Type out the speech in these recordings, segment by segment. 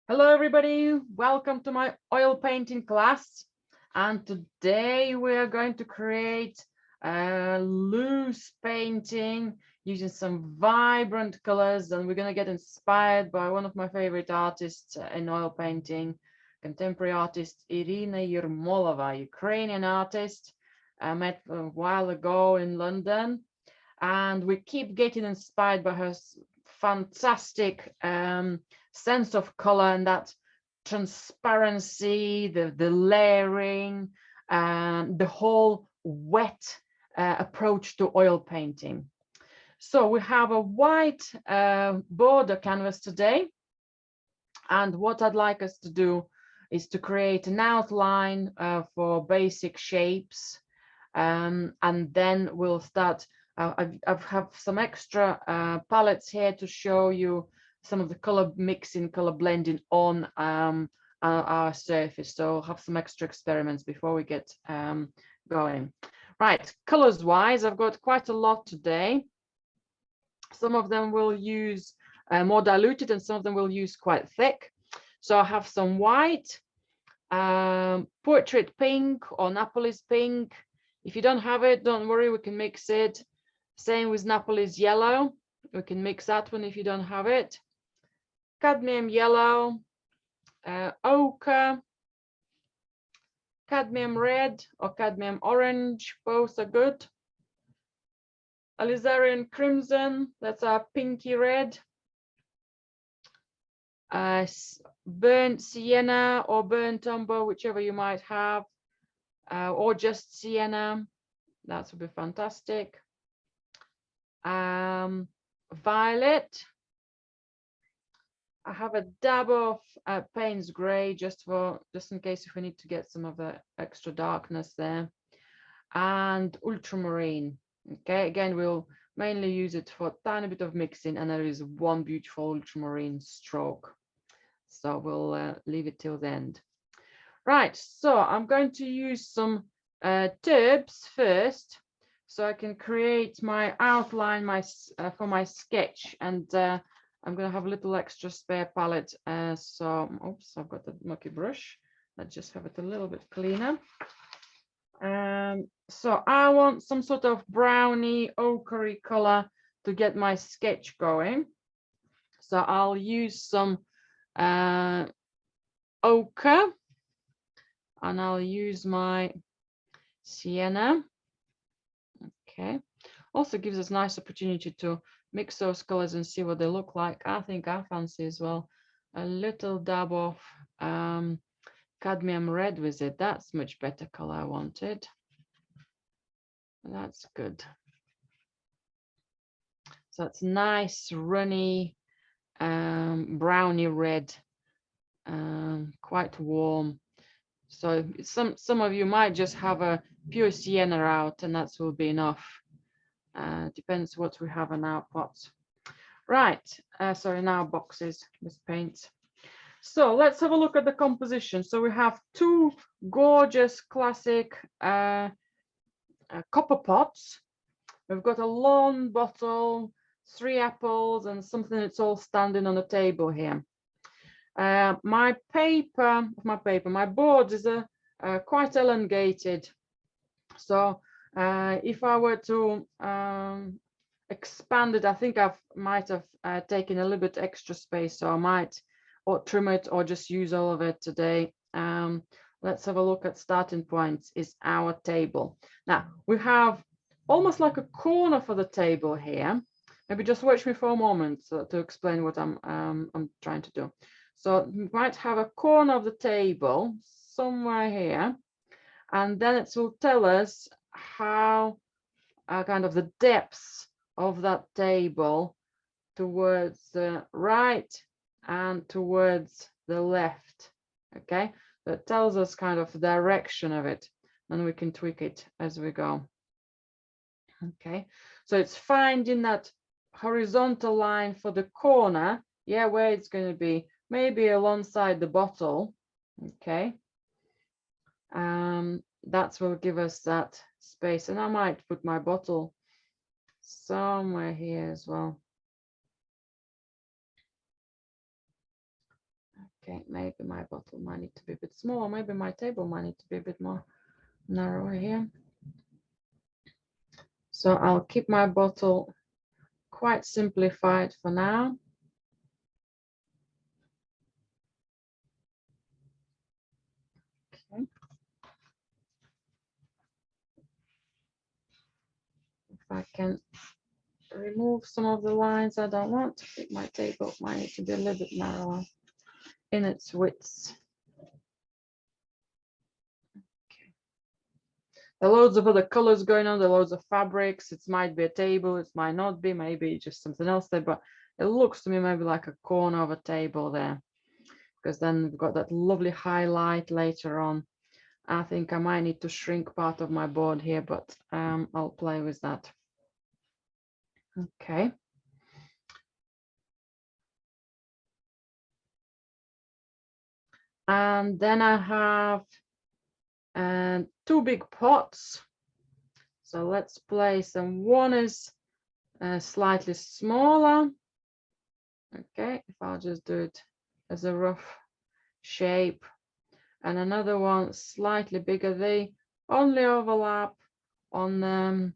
Hello everybody, welcome to my oil painting class. And today we are going to create a loose painting using some vibrant colors, and we're going to get inspired by one of my favorite artists in oil painting, contemporary artist Irina Yermolova, Ukrainian artist. I met a while ago in London, and we keep getting inspired by her fantastic sense of color and that transparency, the layering, and the whole wet approach to oil painting. So we have a white border canvas today, and what I'd like us to do is to create an outline for basic shapes, and then we'll start. I have some extra palettes here to show you some of the color mixing, color blending on our surface. So I'll have some extra experiments before we get going. Right, colors wise, I've got quite a lot today. Some of them will use more diluted, and some of them will use quite thick. So I have some white, portrait pink or Napoli's pink. If you don't have it, don't worry, we can mix it. Same with Napoli's yellow. We can mix that one if you don't have it. Cadmium yellow, ochre, cadmium red or cadmium orange, both are good. Alizarian crimson, that's our pinky red. Burnt sienna or burnt umber, whichever you might have, or just sienna, that would be fantastic. Violet. I have a dab of Payne's Grey just in case if we need to get some of the extra darkness there, and ultramarine. Okay, again, we'll mainly use it for a tiny bit of mixing, and there is one beautiful ultramarine stroke, so we'll leave it till the end. Right, so I'm going to use some tubes first, so I can create my outline for my sketch, and I'm going to have a little extra spare palette. So, oops, I've got the mucky brush. Let's just have it a little bit cleaner. So I want some sort of browny ochre color to get my sketch going. So I'll use some ochre, and I'll use my sienna. Okay, also gives us nice opportunity to mix those colors and see what they look like. I think I fancy as well a little dab of cadmium red with it. That's much better color I wanted. That's good. So it's nice runny browny red, quite warm. So some of you might just have a pure sienna out, and that will be enough. Depends what we have in our pots. Right, sorry, in our boxes with paint. So let's have a look at the composition. So we have two gorgeous classic copper pots. We've got a long bottle, 3 apples, and something that's all standing on the table here. My board is quite elongated. So if I were to expand it, I think I might have taken a little bit extra space, so I might or trim it or just use all of it today. Let's have a look at starting points is our table. Now we have almost like a corner for the table here. Maybe just watch me for a moment to explain what I'm trying to do. So you might have a corner of the table somewhere here, and then it will tell us how kind of the depths of that table towards the right and towards the left. Okay, so it tells us kind of the direction of it, and we can tweak it as we go. Okay, so it's finding that horizontal line for the corner, yeah, where it's going to be, maybe alongside the bottle. Okay, that will give us that space, and I might put my bottle somewhere here as well. Okay, maybe my bottle might need to be a bit smaller. Maybe my table might need to be a bit more narrow here. So I'll keep my bottle quite simplified for now. Okay. If I can remove some of the lines I don't want, I think my table might need to be a little bit narrower in its width. Okay. There are loads of other colors going on, there are loads of fabrics. It might be a table, it might not be, maybe just something else there, but it looks to me maybe like a corner of a table there, because then we've got that lovely highlight later on. I think I might need to shrink part of my board here, but I'll play with that. Okay. And then I have two big pots. So let's place them. One is slightly smaller. Okay, if I'll just do it as a rough shape. And another one slightly bigger. They only overlap on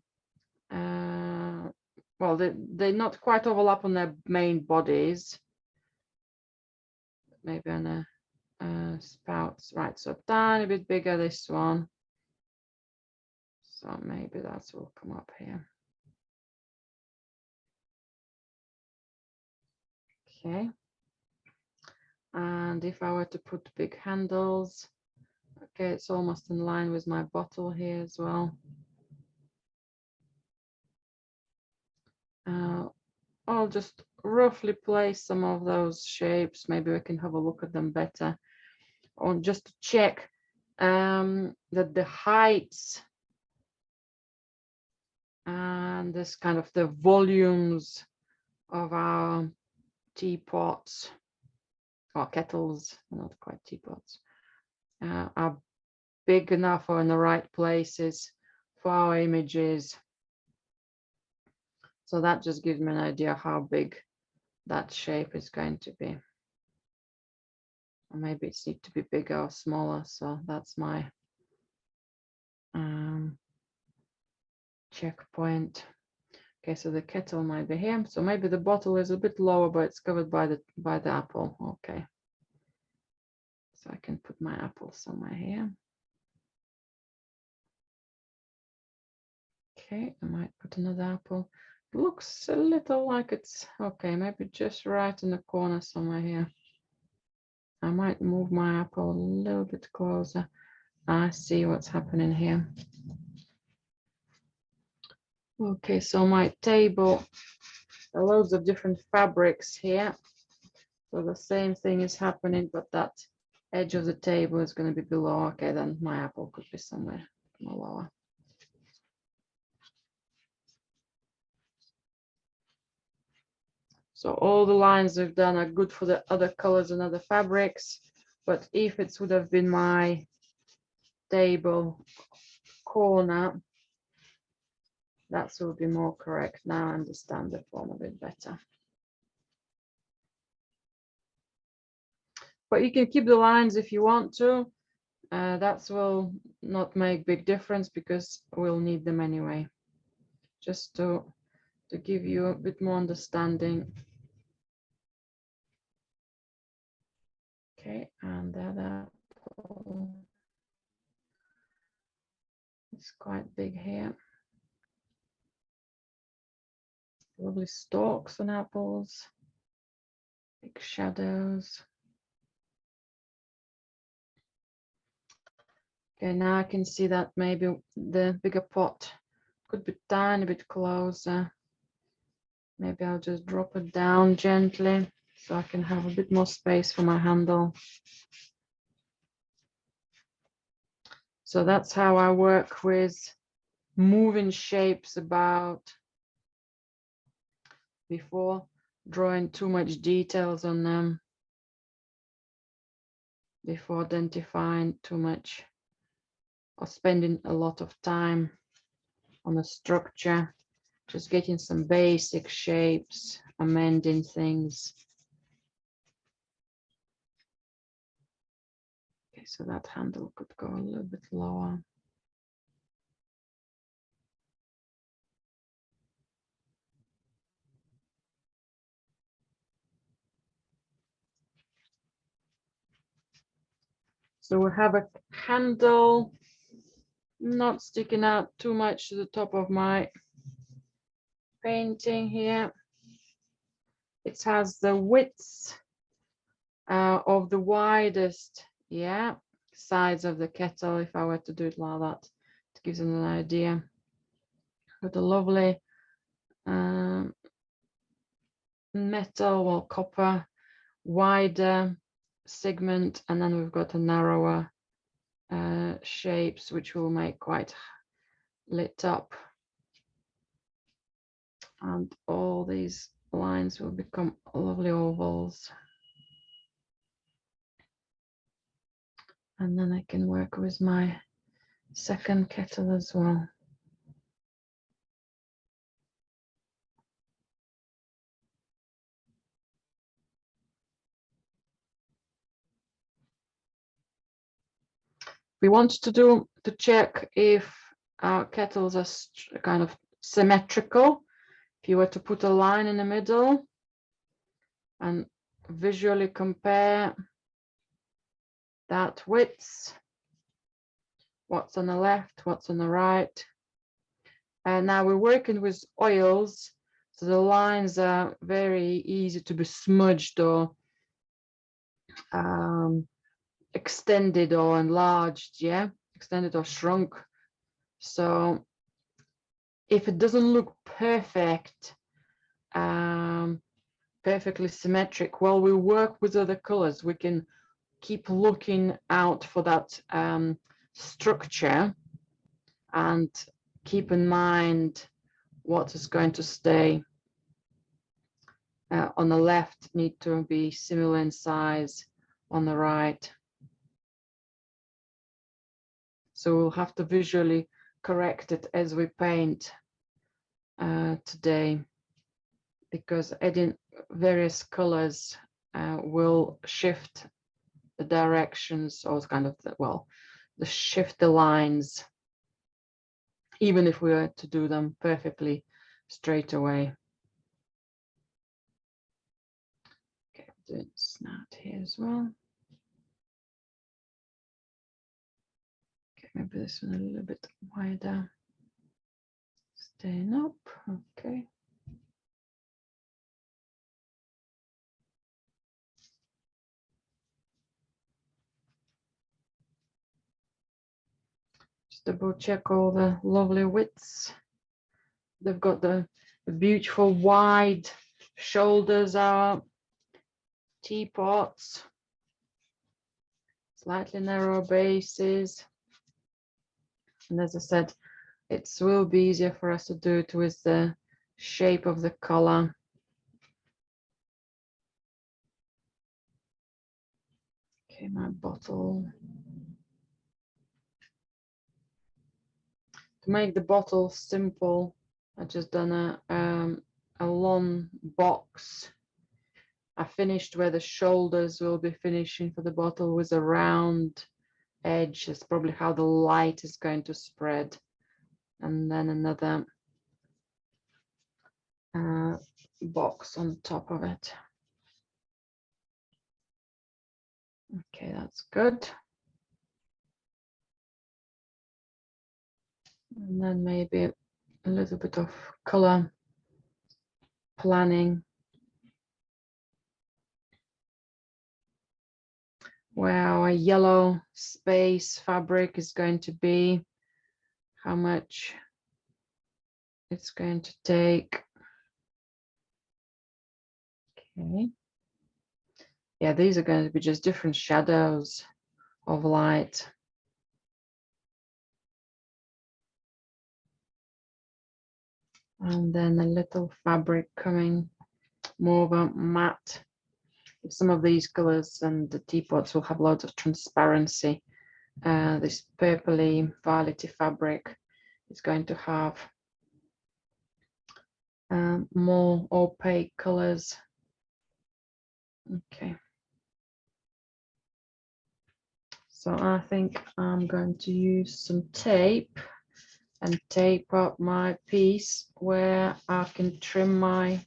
well, they not quite overlap on their main bodies. Maybe on a spouts, right? So a tiny bit bigger this one. So maybe that will come up here. Okay. And if I were to put big handles, okay, it's almost in line with my bottle here as well. I'll just roughly place some of those shapes. Maybe we can have a look at them better, or just to check that the heights and this kind of the volumes of our teapots or kettles, not quite teapots, are big enough or in the right places for our images. So that just gives me an idea how big that shape is going to be. Or maybe it's need to be bigger or smaller. So that's my checkpoint. Okay, so the kettle might be here. So maybe the bottle is a bit lower, but it's covered by the apple. Okay. So I can put my apple somewhere here. Okay, I might put another apple. It looks a little like it's okay, maybe just right in the corner somewhere here. I might move my apple a little bit closer. I see what's happening here. Okay, so my table, there are loads of different fabrics here. So the same thing is happening, but that edge of the table is going to be below. Okay, then my apple could be somewhere lower. So all the lines we've done are good for the other colors and other fabrics, but if it would have been my table corner, that will be more correct. Now I understand the form a bit better. But you can keep the lines if you want to. That will not make big difference because we'll need them anyway. Just to give you a bit more understanding. Okay, and that apple is quite big here. Lovely stalks on apples, big shadows. Okay, now I can see that maybe the bigger pot could be a tiny bit closer. Maybe I'll just drop it down gently so I can have a bit more space for my handle. So that's how I work with moving shapes about before drawing too much details on them, before identifying too much or spending a lot of time on the structure, just getting some basic shapes, amending things. Okay, so that handle could go a little bit lower. So we have a handle not sticking out too much to the top of my painting here. It has the width of the widest, yeah, sides of the kettle, if I were to do it like that, to give them an idea. With a lovely metal or copper wider segment, and then we've got a narrower shapes which will make quite lit up, and all these lines will become lovely ovals. And then I can work with my second kettle as well. We want to check if our kettles are kind of symmetrical. If you were to put a line in the middle and visually compare that width, what's on the left, what's on the right. And now we're working with oils, so the lines are very easy to be smudged or extended or enlarged, yeah, extended or shrunk. So if it doesn't look perfect, perfectly symmetric, while we work with other colors, we can keep looking out for that structure and keep in mind what is going to stay. On the left need to be similar in size on the right. So we'll have to visually correct it as we paint today, because adding various colors will shift the directions, or kind of the shift the lines, even if we were to do them perfectly straight away. Okay, do it snout here as well. Okay, maybe this one a little bit wider. Staying up, okay. Just double check all the lovely widths. They've got the beautiful wide shoulders are teapots, slightly narrower bases. And as I said, it will be easier for us to do it with the shape of the color. Okay, my bottle. To make the bottle simple, I just done a long box. I finished where the shoulders will be finishing for the bottle with a round edge. That's probably how the light is going to spread. And then another box on top of it. Okay, that's good. And then maybe a little bit of color planning. Where our yellow space fabric is going to be, how much it's going to take. Okay. Yeah, these are going to be just different shadows of light. And then a little fabric coming, more of a matte. Some of these colors and the teapots will have lots of transparency. This purpley violety fabric is going to have more opaque colors. Okay. So I think I'm going to use some tape and tape up my piece where I can trim my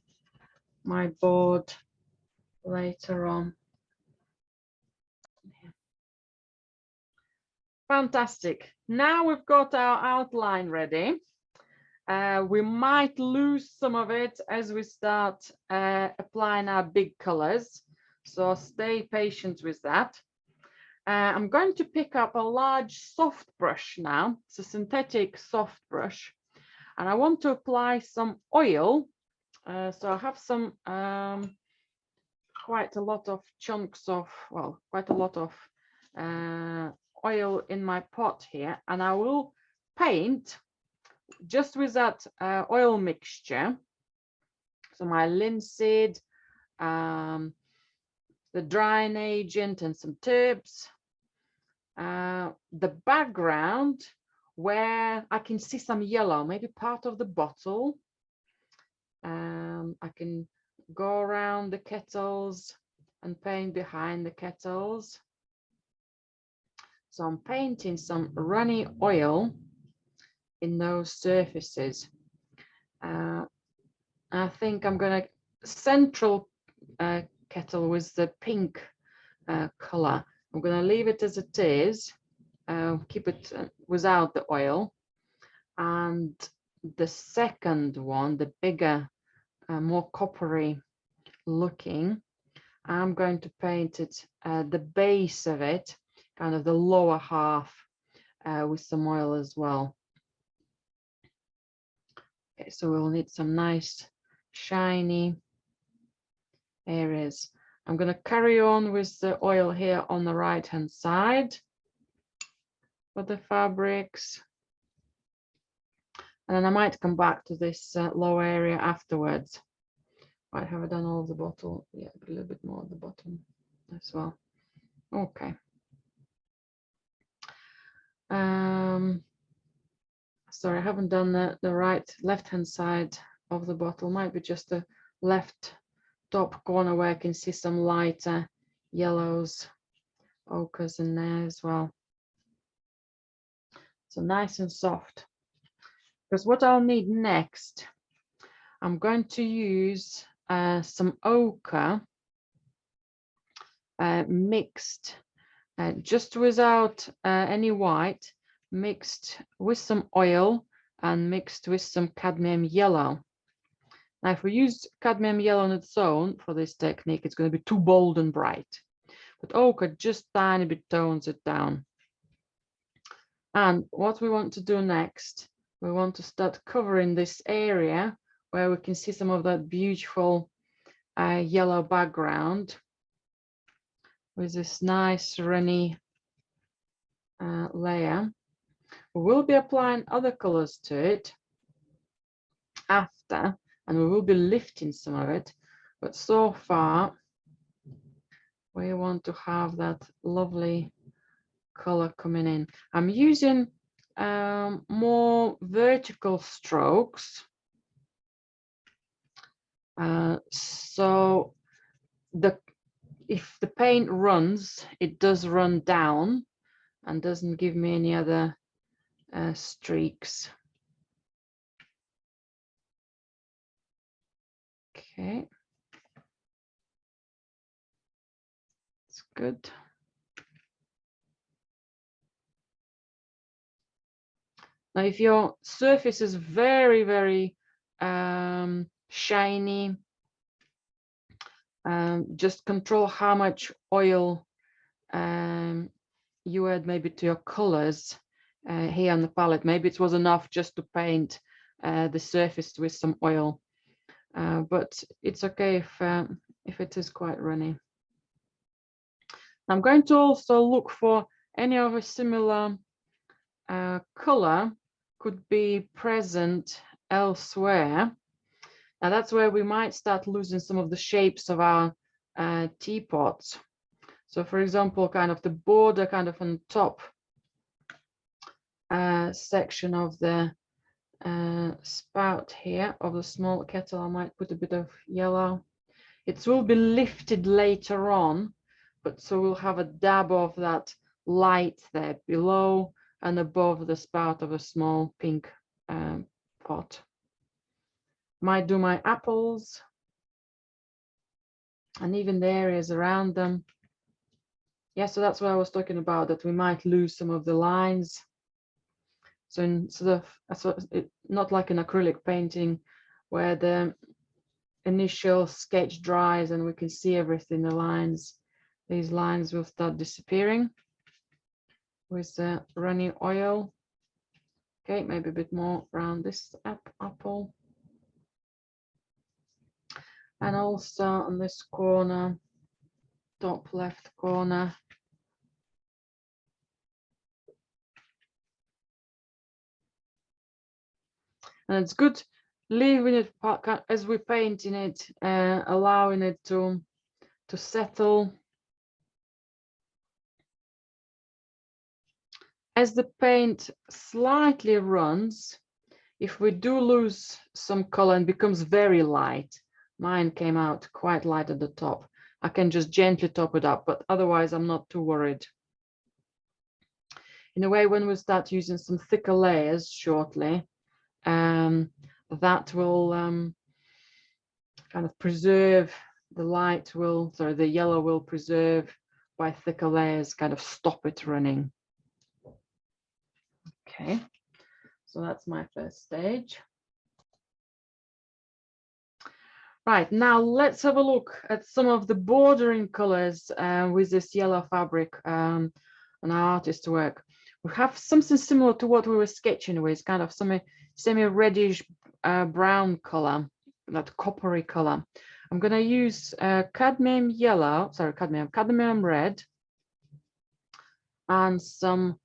board later on. Fantastic. Now we've got our outline ready. We might lose some of it as we start applying our big colors, so stay patient with that. I'm going to pick up a large soft brush now. It's a synthetic soft brush, and I want to apply some oil. So I have some quite a lot of chunks of, well, quite a lot of oil in my pot here, and I will paint just with that oil mixture. So my linseed, the drying agent, and some tips. The background where I can see some yellow, maybe part of the bottle. I can go around the kettles and paint behind the kettles. So I'm painting some runny oil in those surfaces. I think I'm going to central kettle with the pink color. I'm going to leave it as it is, keep it without the oil. And the second one, the bigger, more coppery looking, I'm going to paint it, the base of it, kind of the lower half, with some oil as well. Okay, so we'll need some nice shiny areas. I'm going to carry on with the oil here on the right hand side for the fabrics, and then I might come back to this low area afterwards. Right, have I done all of the bottle? Yeah, a little bit more at the bottom as well. Okay. Sorry, I haven't done the left hand side of the bottle. Might be just the left top corner where I can see some lighter yellows, ochres in there as well. So nice and soft. Because what I'll need next, I'm going to use some ochre mixed, just without any white, mixed with some oil and mixed with some cadmium yellow. Now, if we use cadmium yellow on its own for this technique, it's going to be too bold and bright. But ochre just tiny bit tones it down. And what we want to do next, we want to start covering this area where we can see some of that beautiful yellow background with this nice runny layer. We will be applying other colors to it after, and we will be lifting some of it, but so far we want to have that lovely color coming in. I'm using more vertical strokes, so if the paint runs, it does run down and doesn't give me any other streaks. Okay, it's good. Now, if your surface is very, very shiny, just control how much oil you add maybe to your colors here on the palette. Maybe it was enough just to paint the surface with some oil, but it's okay if it is quite runny. I'm going to also look for any of a similar color could be present elsewhere. Now that's where we might start losing some of the shapes of our teapots. So for example, kind of the border kind of on top section of the spout here of the small kettle, I might put a bit of yellow. It will be lifted later on, but so we'll have a dab of that light there below and above the spout of a small pink pot. Might do my apples and even the areas around them. Yeah, so that's what I was talking about, that we might lose some of the lines. So instead of not like an acrylic painting where the initial sketch dries and we can see everything, the lines, these lines will start disappearing with the runny oil. Okay, maybe a bit more around this apple. And also on this corner, top left corner. And it's good leaving it as we're painting it, allowing it to settle. As the paint slightly runs, if we do lose some color and becomes very light, mine came out quite light at the top, I can just gently top it up, but otherwise I'm not too worried. In a way, when we start using some thicker layers shortly, that will kind of preserve the light will, sorry, the yellow will preserve by thicker layers, kind of stop it running. Okay, so that's my first stage. Right, now let's have a look at some of the bordering colors with this yellow fabric and our artist work. We have something similar to what we were sketching with, kind of semi-reddish brown color, that coppery color. I'm going to use cadmium red and some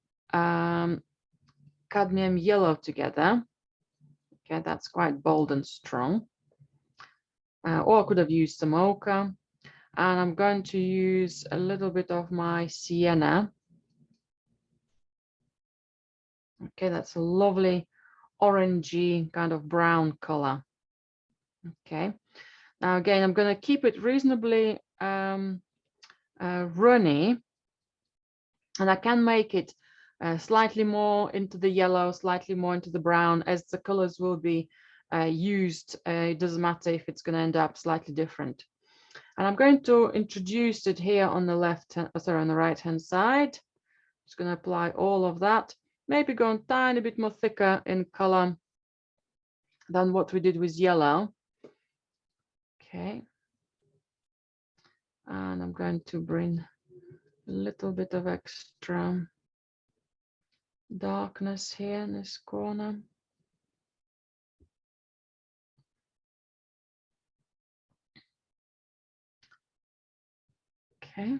cadmium yellow together. Okay, that's quite bold and strong. Or I could have used some ochre. And I'm going to use a little bit of my sienna. Okay, that's a lovely orangey kind of brown color. Okay, now again, I'm going to keep it reasonably runny, and I can make it slightly more into the yellow, slightly more into the brown, as the colors will be used. It doesn't matter if it's going to end up slightly different. And I'm going to introduce it here on the on the right hand side. Just going to apply all of that, maybe go a tiny bit more thicker in color than what we did with yellow. Okay, and I'm going to bring a little bit of extra darkness here in this corner. Okay,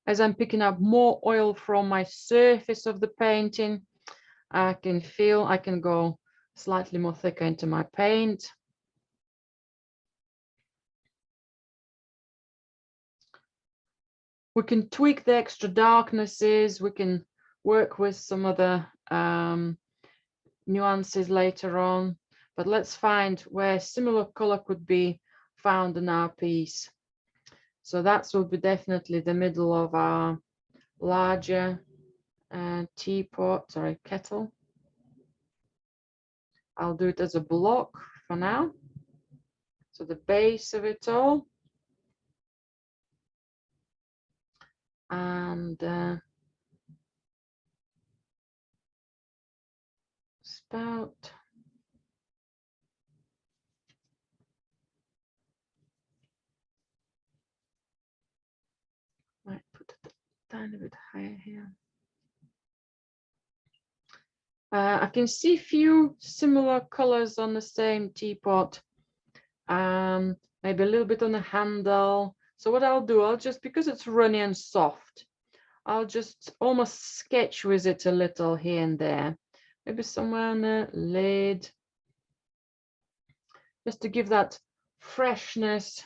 as I'm picking up more oil from my surface of the painting, I can feel I can go slightly more thicker into my paint. We can tweak the extra darknesses. We can work with some other nuances later on, but let's find where similar color could be found in our piece. So that will be definitely the middle of our larger kettle. I'll do it as a block for now. So the base of it all. And spout. Might put it a tiny bit higher here. I can see a few similar colors on the same teapot. Maybe a little bit on the handle. So what I'll do, because it's runny and soft, I'll just almost sketch with it a little here and there. Maybe somewhere on the lid. Just to give that freshness,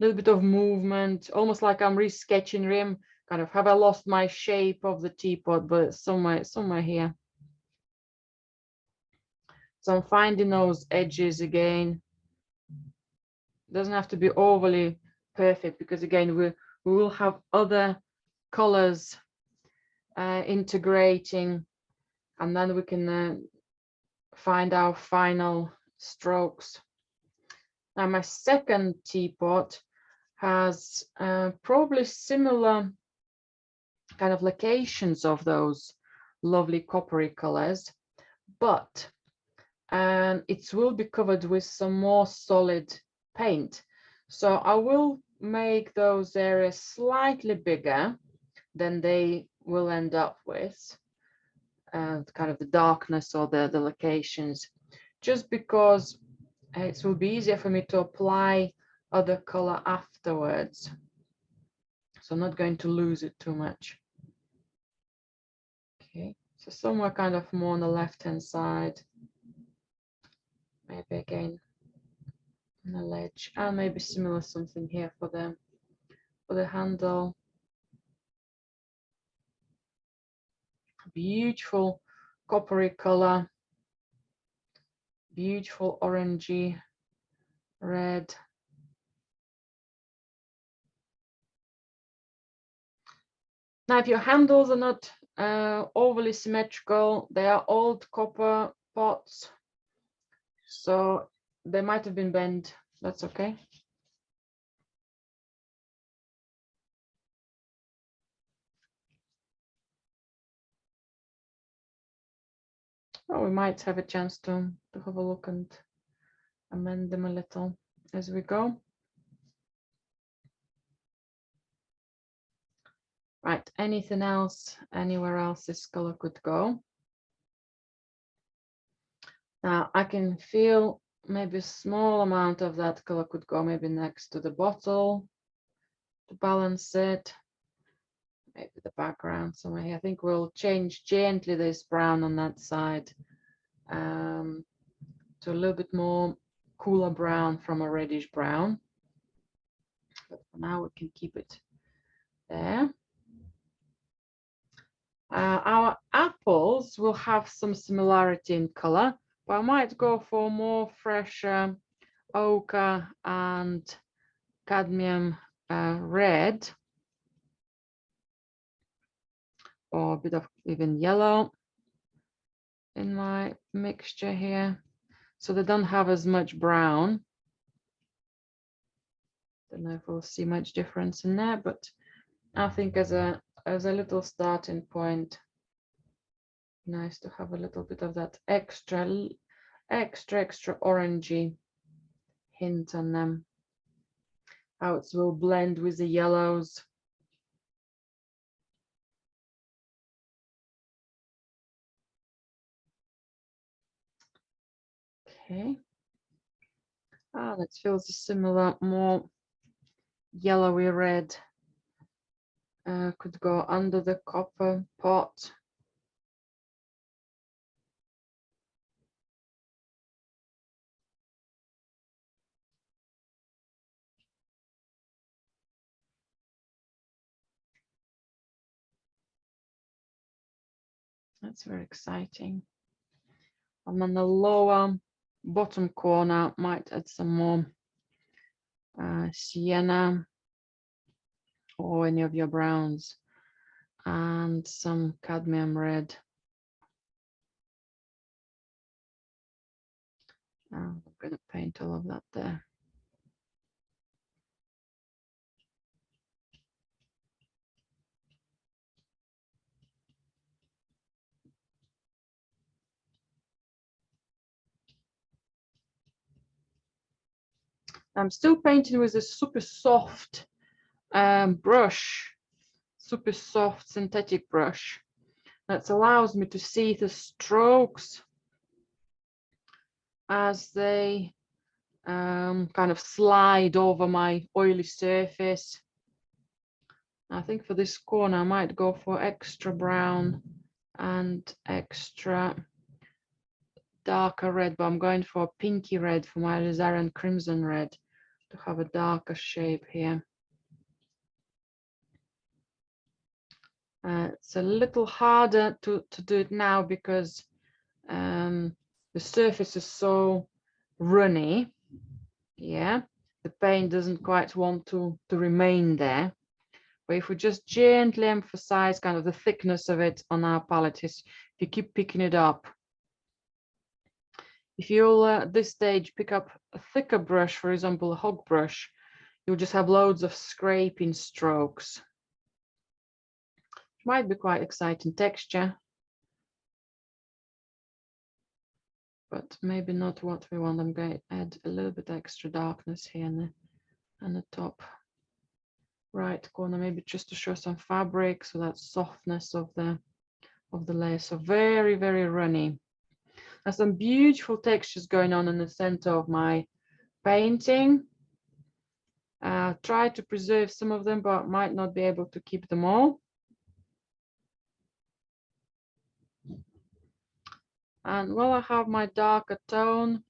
a little bit of movement, almost like I'm re-sketching rim. Kind of, have I lost my shape of the teapot, but it's somewhere here. So I'm finding those edges again. Doesn't have to be overly perfect, because again we will have other colors integrating, and then we can find our final strokes. Now my second teapot has probably similar kind of locations of those lovely coppery colors, but it will be covered with some more solid paint. So I will make those areas slightly bigger than they will end up with, kind of the darkness or the locations, just because it will be easier for me to apply other color afterwards. So I'm not going to lose it too much. Okay, so somewhere kind of more on the left-hand side. Maybe again on the ledge, and maybe similar something here for the handle. Beautiful coppery color, beautiful orangey red. Now, if your handles are not overly symmetrical, they are old copper pots, so they might have been bent. That's okay. Oh, we might have a chance to have a look and amend them a little as we go. Right, anything else, anywhere else this color could go? Now I can feel maybe a small amount of that color could go maybe next to the bottle to balance it. Maybe the background somewhere here. I think we'll change gently this brown on that side to a little bit more cooler brown from a reddish brown. But for now we can keep it there. Our apples will have some similarity in color, but I might go for more fresher ochre and cadmium red, or a bit of even yellow in my mixture here, so they don't have as much brown. Don't know if we'll see much difference in there, but I think as a little starting point, nice to have a little bit of that extra orangey hint on them. How it will blend with the yellows. Okay. That feels a similar, more yellowy red. Could go under the copper pot. That's very exciting. And then the lower bottom corner might add some more sienna or any of your browns and some cadmium red. I'm going to paint all of that there. I'm still painting with a super soft brush, super soft synthetic brush that allows me to see the strokes as they kind of slide over my oily surface. I think for this corner I might go for extra brown and extra darker red, but I'm going for a pinky red for my alizarin crimson red to have a darker shape here. It's a little harder to do it now because the surface is so runny. Yeah, the paint doesn't quite want to remain there, But if we just gently emphasize kind of the thickness of it on our palette, if you keep picking it up, if you'll at this stage pick up a thicker brush, for example, a hog brush, you'll just have loads of scraping strokes. Might be quite exciting texture, but maybe not what we want. I'm going to add a little bit extra darkness here in the top right corner, maybe just to show some fabric, so that softness of the layer. So very, very runny. There's some beautiful textures going on in the center of my painting. Try to preserve some of them, but might not be able to keep them all. And while I have my darker tone,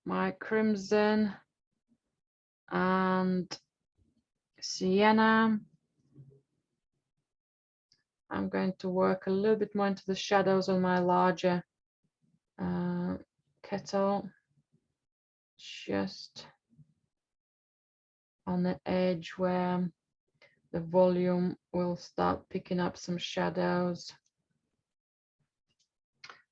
my crimson and sienna, I'm going to work a little bit more into the shadows on my larger kettle, just on the edge where the volume will start picking up some shadows.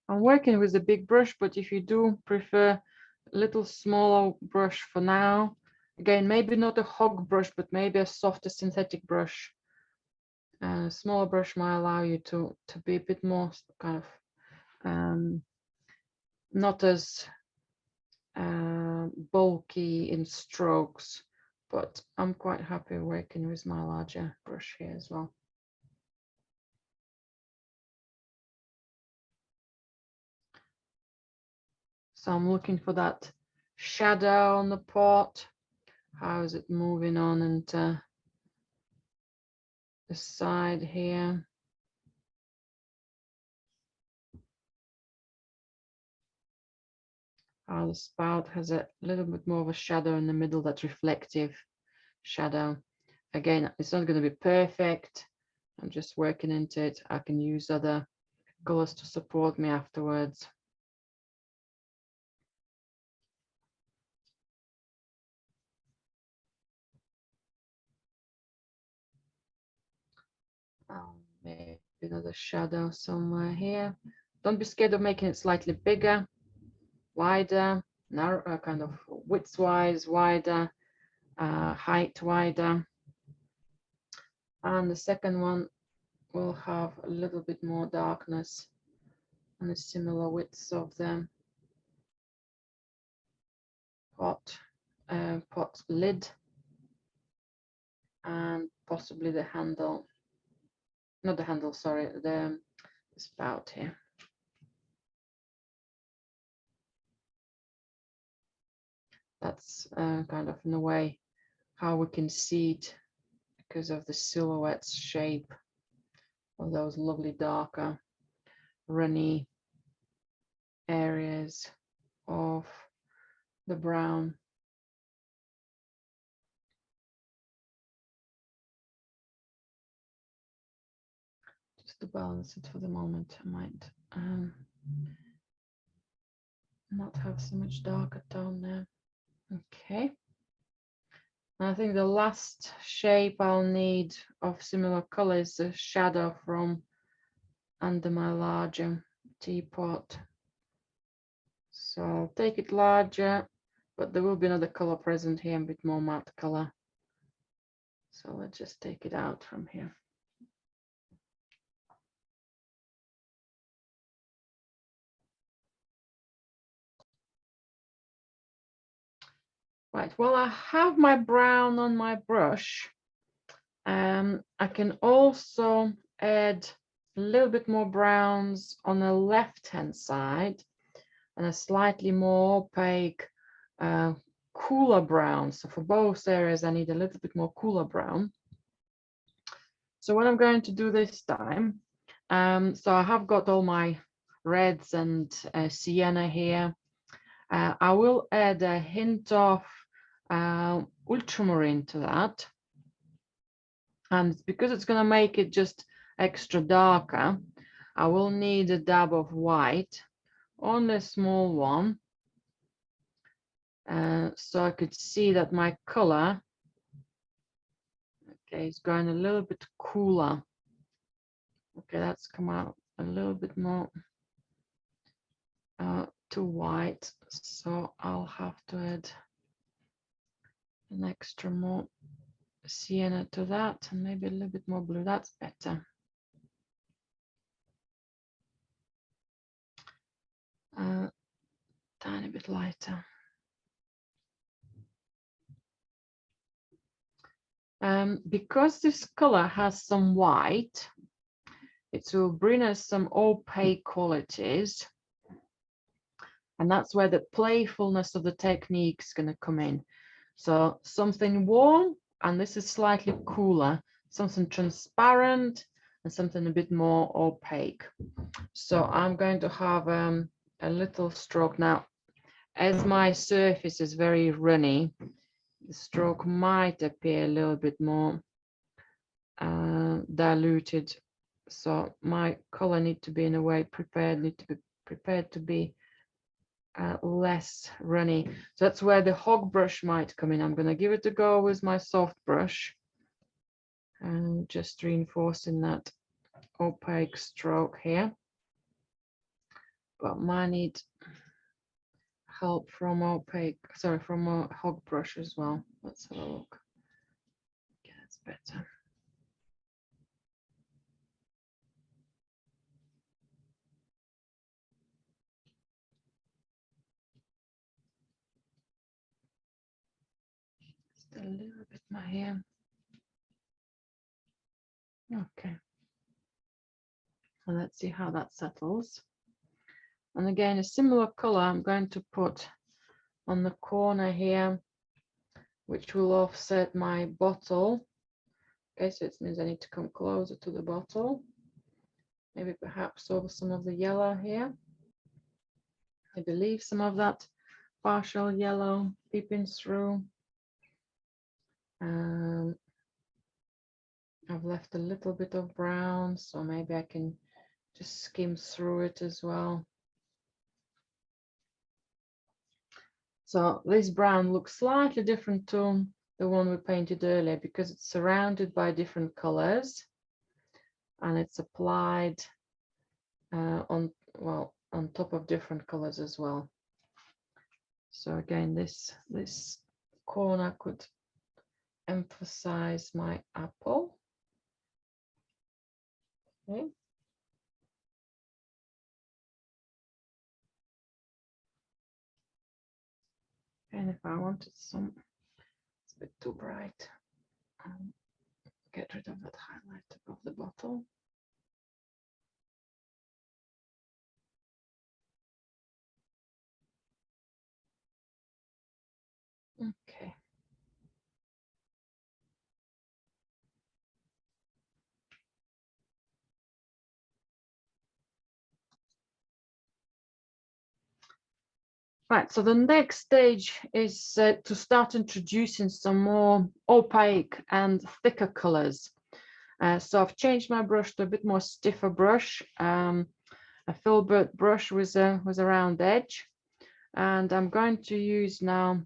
I'm working with a big brush, but if you do prefer a little smaller brush for now, again, maybe not a hog brush, but maybe a softer synthetic brush. A smaller brush might allow you to be a bit more kind of not as bulky in strokes, but I'm quite happy working with my larger brush here as well. So I'm looking for that shadow on the pot. How is it moving on into the side here? How the spout has a little bit more of a shadow in the middle, that reflective shadow. Again, it's not going to be perfect. I'm just working into it. I can use other colors to support me afterwards. Maybe another shadow somewhere here. Don't be scared of making it slightly bigger, wider, narrow, kind of width-wise, wider, height wider. And the second one will have a little bit more darkness and a similar width of the pot lid, and possibly the handle. Not the handle, sorry, the spout here. That's kind of in a way how we can see it because of the silhouette shape of those lovely darker runny areas of the brown. Just to balance it for the moment, I might not have so much darker tone there. Okay. I think the last shape I'll need of similar color is the shadow from under my larger teapot. So I'll take it larger, but there will be another color present here, a bit more matte color. So let's just take it out from here. Right, well, I have my brown on my brush. I can also add a little bit more browns on the left-hand side and a slightly more opaque, cooler brown. So for both areas, I need a little bit more cooler brown. So what I'm going to do this time, so I have got all my reds and sienna here. I will add a hint of ultramarine to that. And because it's going to make it just extra darker, I will need a dab of white, only a small one, so I could see that my color, Okay, it's going a little bit cooler. Okay, that's come out a little bit more too white, so I'll have to add an extra more sienna to that, and maybe a little bit more blue. That's better. Tiny bit lighter. Because this color has some white, it will bring us some opaque qualities, and that's where the playfulness of the technique is going to come in. So something warm, and this is slightly cooler, something transparent, and something a bit more opaque. So I'm going to have a little stroke now. As my surface is very runny, the stroke might appear a little bit more diluted. So my color need to be in a way prepared, to be less runny. So that's where the hog brush might come in. I'm going to give it a go with my soft brush and just reinforcing that opaque stroke here. But might need help from from a hog brush as well. Let's have a look. Okay, that's better. Just a little bit my hair. Okay. And let's see how that settles. And again, a similar color I'm going to put on the corner here, which will offset my bottle. Okay, so it means I need to come closer to the bottle. Maybe perhaps over some of the yellow here. Maybe leave some of that partial yellow peeping through. I've left a little bit of brown, so maybe I can just skim through it as well. So this brown looks slightly different to the one we painted earlier because it's surrounded by different colors and it's applied on top of different colors as well. So again, this corner could emphasize my apple. Okay. And if I wanted some, it's a bit too bright, get rid of that highlight above the bottle. Okay. Right, so the next stage is to start introducing some more opaque and thicker colors. So I've changed my brush to a bit more stiffer brush, a filbert brush with a round edge. And I'm going to use now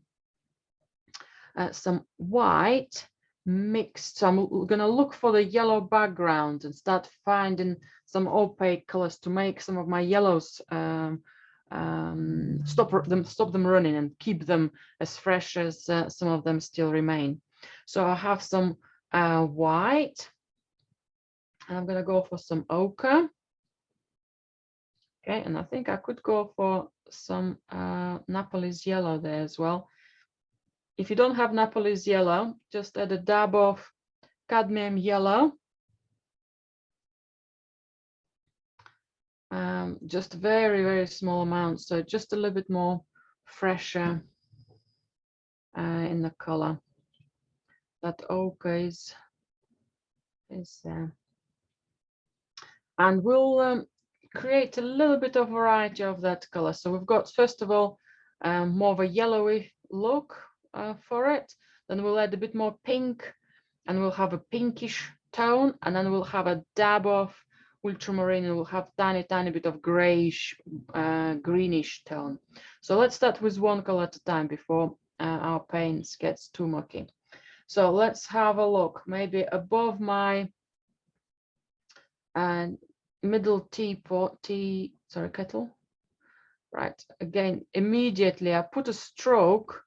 some white mixed. So I'm going to look for the yellow background and start finding some opaque colors to make some of my yellows stop them running and keep them as fresh as some of them still remain. So I have some white, and I'm going to go for some ochre. Okay, and I think I could go for some Naples yellow there as well. If you don't have Naples yellow, just add a dab of cadmium yellow. Just very, very small amounts, so just a little bit more fresher in the color. That ochre is there. And we'll create a little bit of variety of that color. So we've got, first of all, more of a yellowy look for it. Then we'll add a bit more pink, and we'll have a pinkish tone, and then we'll have a dab of ultramarine, and we'll have tiny bit of grayish, greenish tone. So let's start with one color at a time before our paints gets too mucky. So let's have a look, maybe above my middle kettle. Right, again, immediately I put a stroke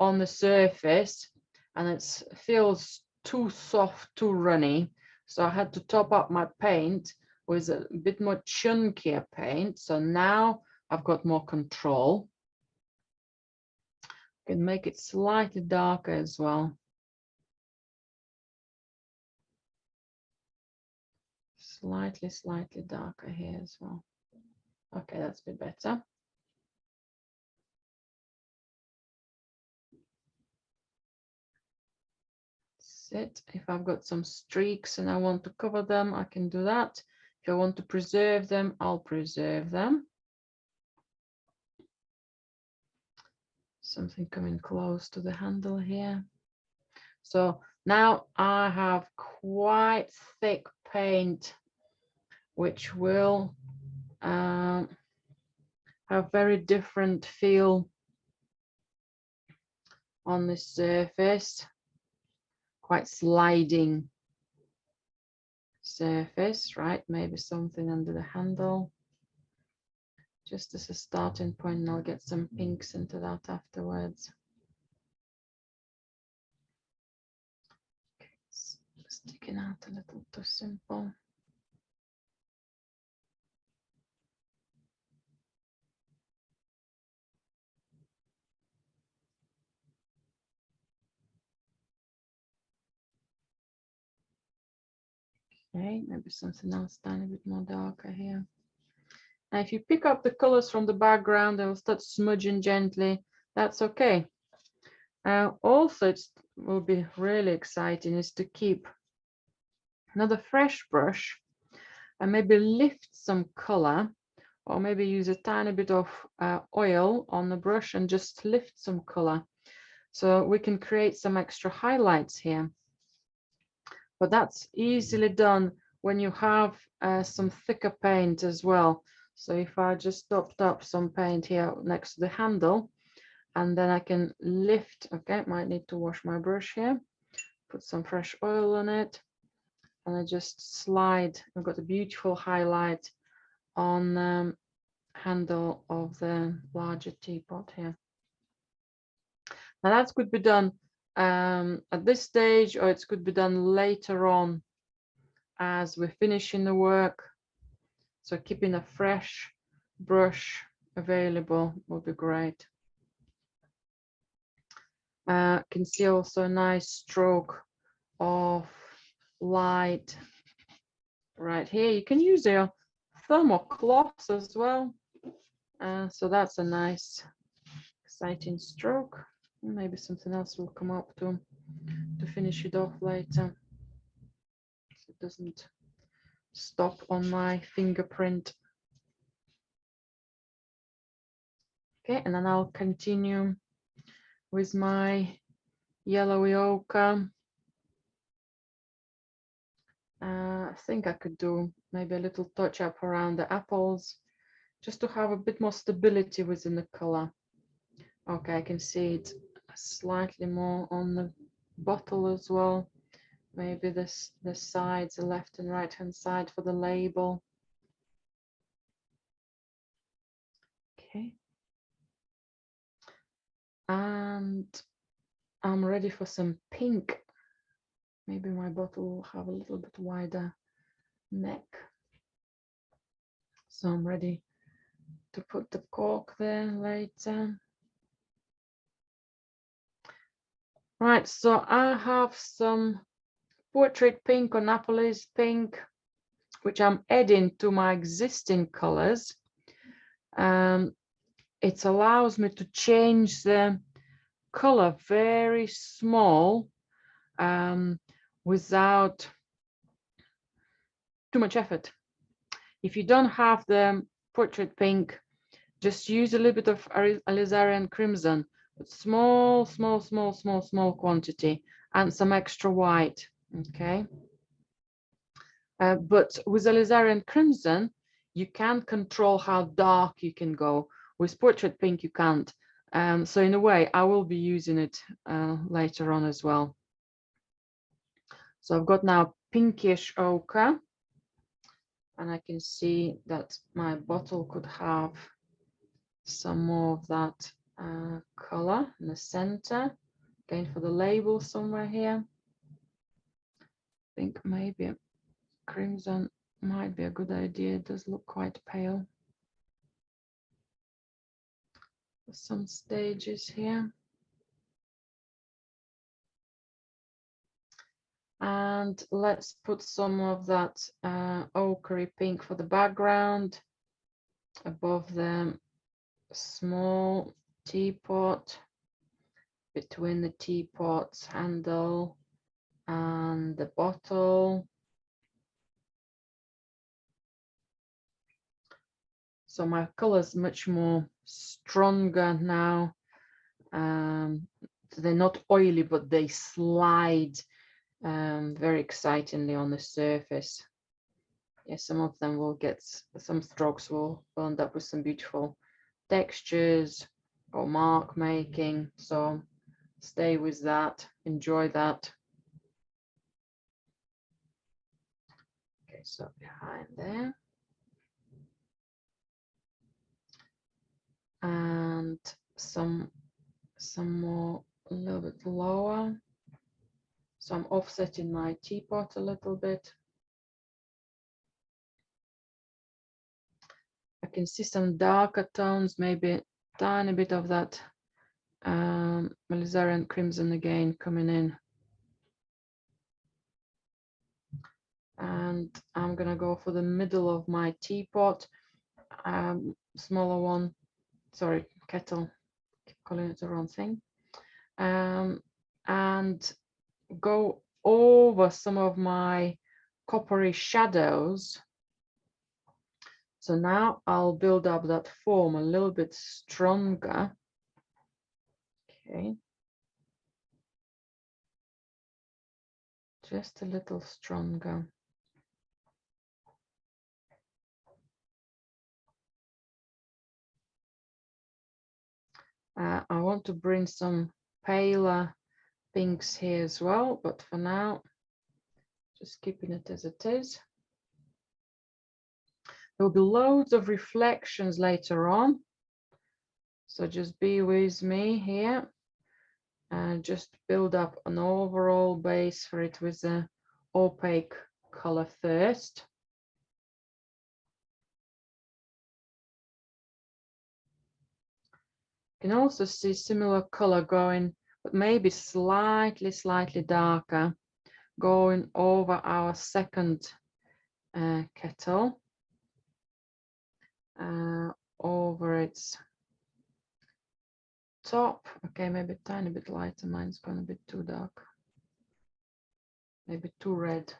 on the surface and it feels too soft, too runny. So I had to top up my paint with a bit more chunkier paint. So now I've got more control. I can make it slightly darker as well. Slightly darker here as well. Okay, that's a bit better. It. If I've got some streaks and I want to cover them, I can do that. If I want to preserve them, I'll preserve them. Something coming close to the handle here. So now I have quite thick paint, which will have very different feel on the surface. Quite sliding surface, right? Maybe something under the handle. Just as a starting point, and I'll get some pinks into that afterwards. Okay, it's sticking out a little too simple. Okay, maybe something else tiny bit more darker here. Now, if you pick up the colors from the background, they will start smudging gently. That's okay. Also, it will be really exciting is to keep another fresh brush and maybe lift some color, or maybe use a tiny bit of oil on the brush and just lift some color. So we can create some extra highlights here. But that's easily done when you have some thicker paint as well. So if I just topped up some paint here next to the handle, and then I can lift, okay, might need to wash my brush here, put some fresh oil on it, and I just slide. I've got a beautiful highlight on the handle of the larger teapot here. Now that could be done at this stage, or it could be done later on as we're finishing the work. So keeping a fresh brush available would be great. Can see also a nice stroke of light right here. You can use your thermocloths as well. So that's a nice, exciting stroke. Maybe something else will come up to finish it off later. So it doesn't stop on my fingerprint. Okay, and then I'll continue with my yellowy ochre. I think I could do maybe a little touch up around the apples, just to have a bit more stability within the color. Okay, I can see it slightly more on the bottle as well. Maybe the sides, the left and right hand side for the label. Okay. And I'm ready for some pink. Maybe my bottle will have a little bit wider neck. So I'm ready to put the cork there later. Right, so I have some portrait pink or Naples pink, which I'm adding to my existing colors. It allows me to change the color very small without too much effort. If you don't have the portrait pink, just use a little bit of alizarin crimson, but small quantity, and some extra white. Okay. But with alizarin crimson, you can control how dark you can go. With portrait pink, you can't. So in a way, I will be using it later on as well. So I've got now pinkish ochre, and I can see that my bottle could have some more of that color in the center. Again, for the label somewhere here. I think maybe crimson might be a good idea. It does look quite pale. Some stages here. And let's put some of that ochre pink for the background above the small teapot, between the teapot's handle and the bottle. So my color is much more stronger now. They're not oily, but they slide very excitingly on the surface. Yeah, some of them will get, some strokes will end up with some beautiful textures or mark making. So stay with that, enjoy that. Okay, so behind there. And some more, a little bit lower. So I'm offsetting my teapot a little bit. I can see some darker tones, maybe a tiny bit of that alizarin crimson again coming in. And I'm gonna go for the middle of my teapot, smaller one, sorry, kettle, keep calling it the wrong thing, and go over some of my coppery shadows. So now I'll build up that form a little bit stronger. Okay. Just a little stronger. I want to bring some paler pinks here as well, but for now, just keeping it as it is. There will be loads of reflections later on, so just be with me here and just build up an overall base for it with the opaque color first. You can also see similar color going, but maybe slightly darker, going over our second kettle, over its top. Okay, maybe a tiny bit lighter. Mine's gonna be too dark, maybe too red.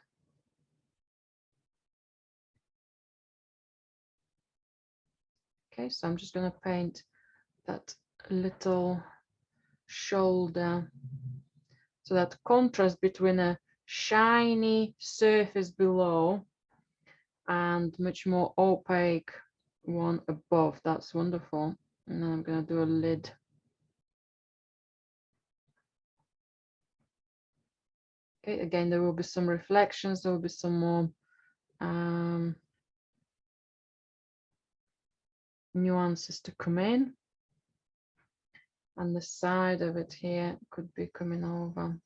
Okay, so I'm just gonna paint that little shoulder, so that contrast between a shiny surface below and much more opaque one above. That's wonderful. And then I'm going to do a lid. Okay, again, there will be some reflections, there will be some more nuances to come in, and the side of it here could be coming over.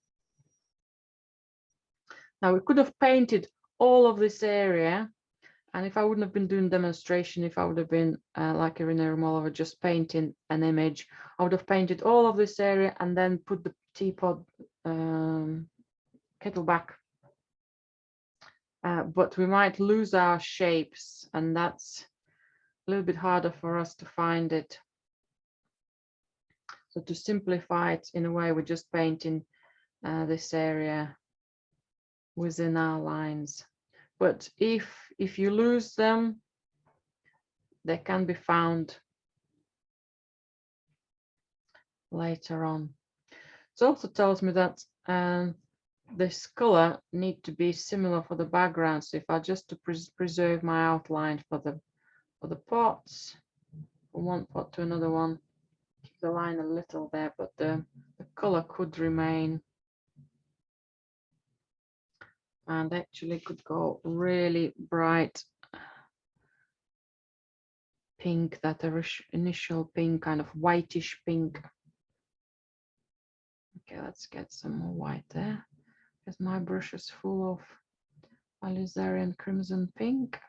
Now we could have painted all of this area, and if I wouldn't have been doing demonstration, if I would have been like Irina Yermolova, just painting an image, I would have painted all of this area and then put the teapot kettle back. But we might lose our shapes, and that's a little bit harder for us to find it. So to simplify it in a way, we're just painting this area within our lines. But if you lose them, they can be found later on. It also tells me that this color need to be similar for the background. So if I just to preserve my outline for the pots, from one pot to another one, keep the line a little there, but the color could remain. and actually could go really bright pink, that initial pink, kind of whitish pink. Okay, let's get some more white there, because my brush is full of alizarin crimson pink.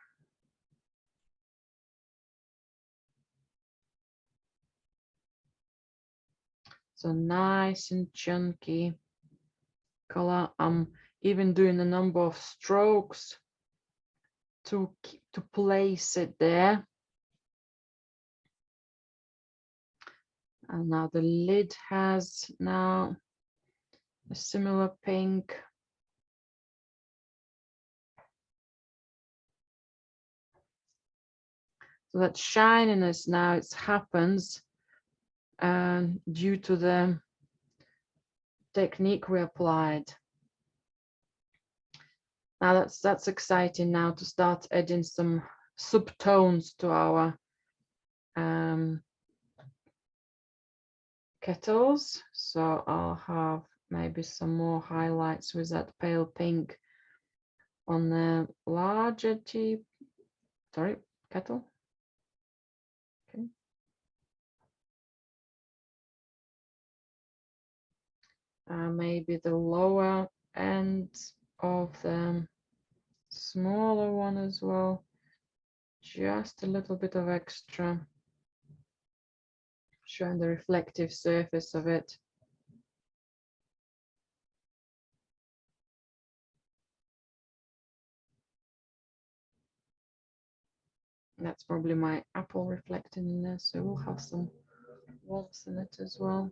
So nice and chunky color. I'm even doing a number of strokes to place it there. And now the lid has now a similar pink. So that shininess now it happens due to the technique we applied. Now that's exciting now to start adding some subtones to our kettles. So I'll have maybe some more highlights with that pale pink on the larger kettle. Okay. Maybe the lower end of the smaller one as well. Just a little bit of extra, showing the reflective surface of it. That's probably my apple reflecting in there, so we'll have some warmth in it as well.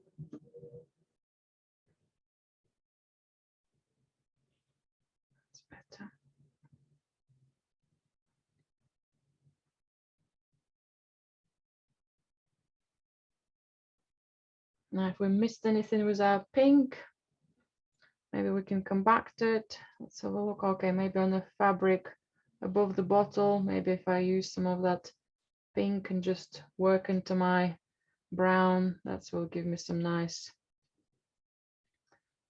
That's better. Now, if we missed anything with our pink, maybe we can come back to it. Let's have a look. Okay, maybe on the fabric above the bottle, maybe if I use some of that pink and just work into my brown, that will give me some nice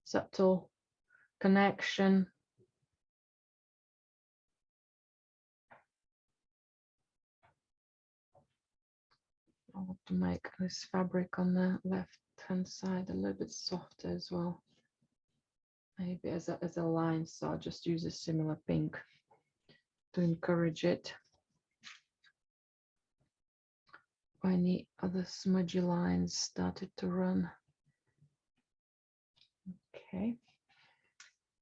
subtle connection. I want to make this fabric on the left hand side a little bit softer as well, maybe as a line, so I'll just use a similar pink to encourage it. Any other smudgy lines started to run. Okay.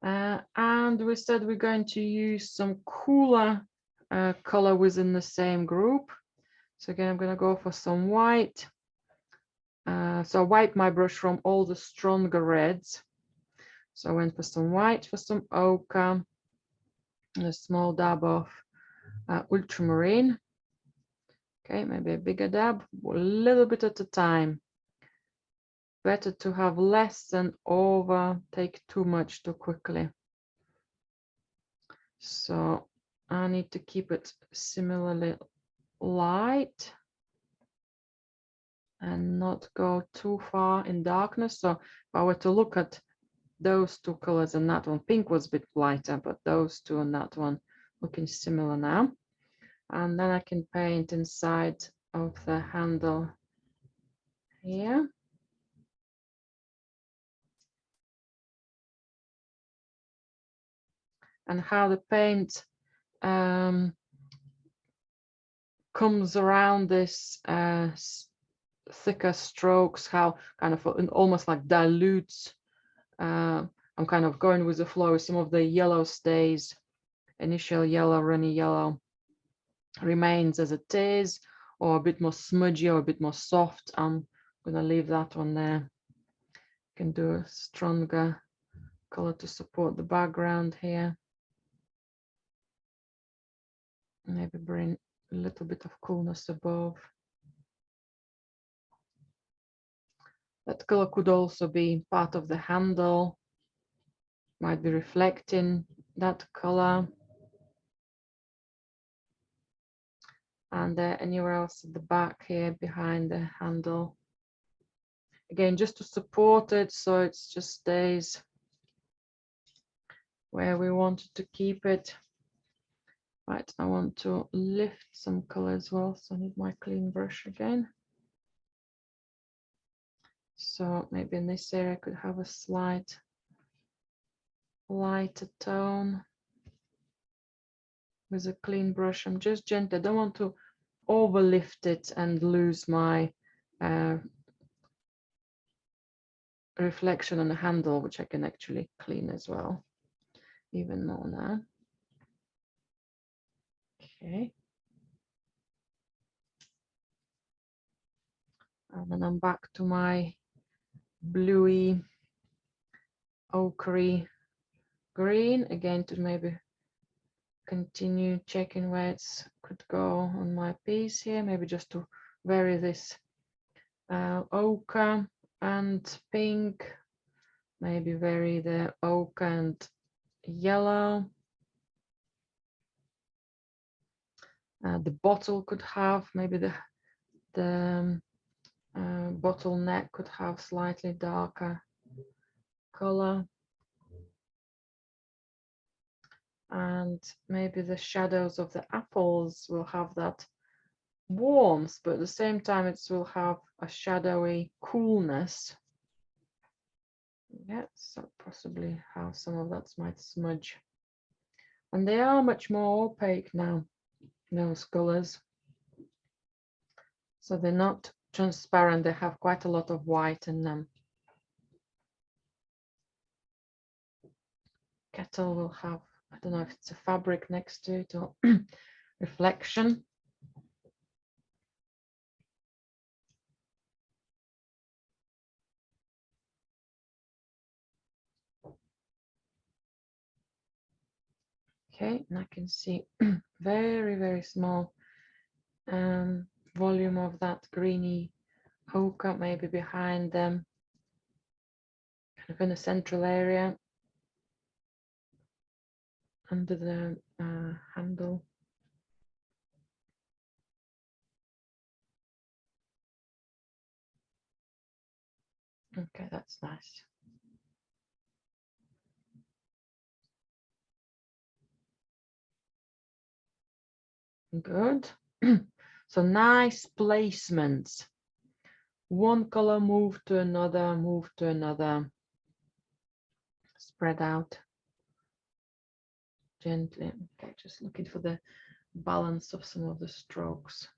And we said we're going to use some cooler color within the same group. So again, I'm going to go for some white. So I wiped my brush from all the stronger reds. So I went for some white, for some ochre, and a small dab of ultramarine. Okay, maybe a bigger dab, a little bit at a time. Better to have less than take too much too quickly. So I need to keep it similarly light and not go too far in darkness. So if I were to look at those two colors and that one, pink was a bit lighter, but those two and that one looking similar now. And then I can paint inside of the handle here. And how the paint comes around this thicker strokes, how kind of almost like dilutes. I'm kind of going with the flow. Some of the yellow stays, initial yellow, runny yellow remains as it is, or a bit more smudgy or a bit more soft. I'm gonna leave that one there. Can do a stronger color to support the background here. Maybe bring a little bit of coolness above. That color could also be part of the handle, might be reflecting that color. And anywhere else at the back here behind the handle. Again, just to support it so it just stays where we wanted to keep it. Right, I want to lift some color as well, so I need my clean brush again. So maybe in this area I could have a slight lighter tone with a clean brush. I'm just gentle. I don't want to overlift it and lose my reflection on the handle, which I can actually clean as well, even more now. Okay. And then I'm back to my bluey, ochre green again to maybe continue checking where it could go on my piece here, maybe just to vary this ochre and pink, maybe vary the ochre and yellow. The bottle could have maybe the bottleneck could have slightly darker color, and maybe the shadows of the apples will have that warmth, but at the same time it will have a shadowy coolness. Yeah, so possibly how some of that might smudge. And they are much more opaque now, those colors. So they're not transparent, they have quite a lot of white in them. Kettle will have, I don't know if it's a fabric next to it or reflection. Okay, and I can see very, very small volume of that greeny ochre maybe behind them, kind of in the central area under the handle. Okay, that's nice. Good. So nice placements. One color move to another, move to another. Spread out gently. Okay, just looking for the balance of some of the strokes.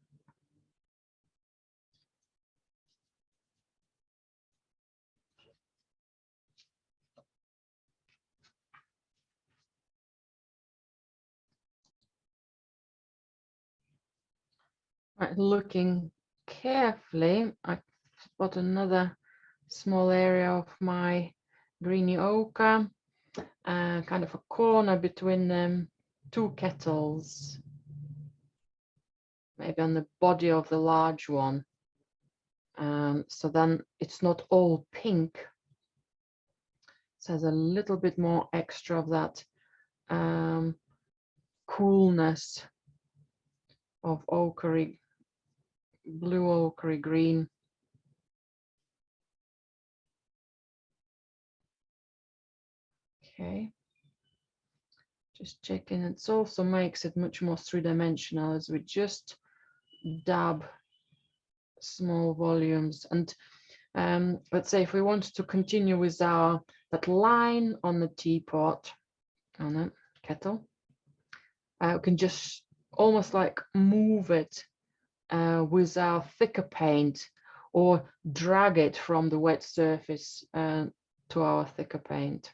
Right, looking carefully, I spot another small area of my greeny ochre, kind of a corner between them, two kettles, maybe on the body of the large one. So then it's not all pink. So there's a little bit more extra of that coolness of ochre, blue ochre green. Okay, just checking. It also makes it much more three-dimensional as we just dab small volumes. And let's say if we want to continue with that line on the teapot, on the kettle, we can just almost like move it with our thicker paint or drag it from the wet surface to our thicker paint.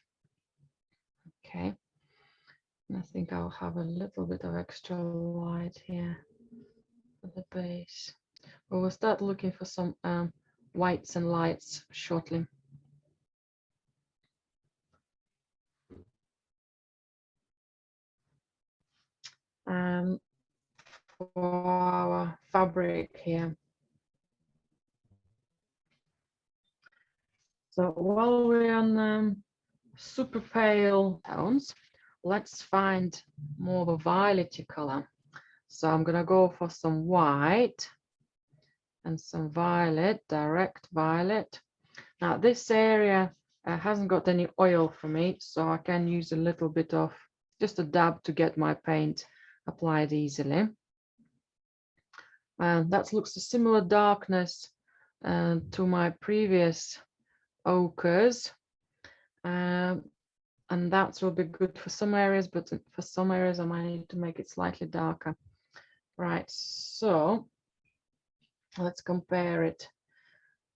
Okay, and I think I'll have a little bit of extra light here at the base. But we'll start looking for some whites and lights shortly. For our fabric here. So while we're on super pale tones, let's find more of a violet color. So I'm gonna go for some white and some violet, direct violet. Now this area Hasn't got any oil for me, so I can use a little bit of just a dab to get my paint applied easily. And that looks a similar darkness to my previous ochres. And that will be good for some areas, but for some areas I might need to make it slightly darker. Right, so let's compare it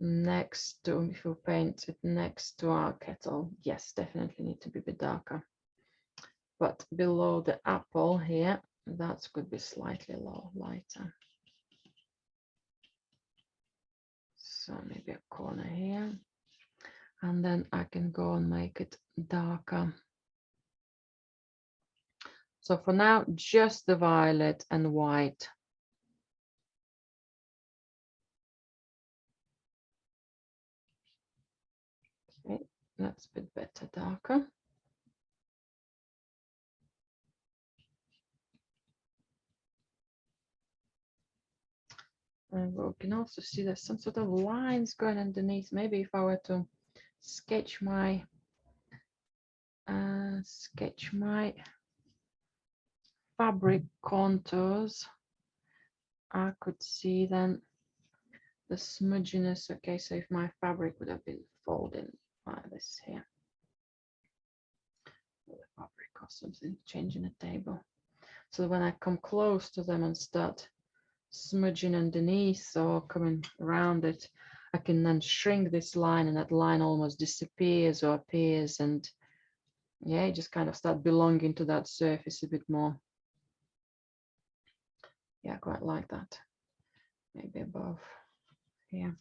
next to, if we paint it next to our kettle. Yes, definitely need to be a bit darker. But below the apple here, that could be slightly lighter. So maybe a corner here. And then I can go and make it darker. So for now, just the violet and white. Okay, that's a bit better, darker. And we can also see there's some sort of lines going underneath. Maybe if I were to sketch my fabric contours, I could see then the smudginess. Okay, so if my fabric would have been folded like this here, the fabric or something, changing the table. So when I come close to them and start smudging underneath or coming around it, I can then shrink this line, and that line almost disappears or appears, and yeah, you just kind of start belonging to that surface a bit more. Yeah, I quite like that. Maybe above here.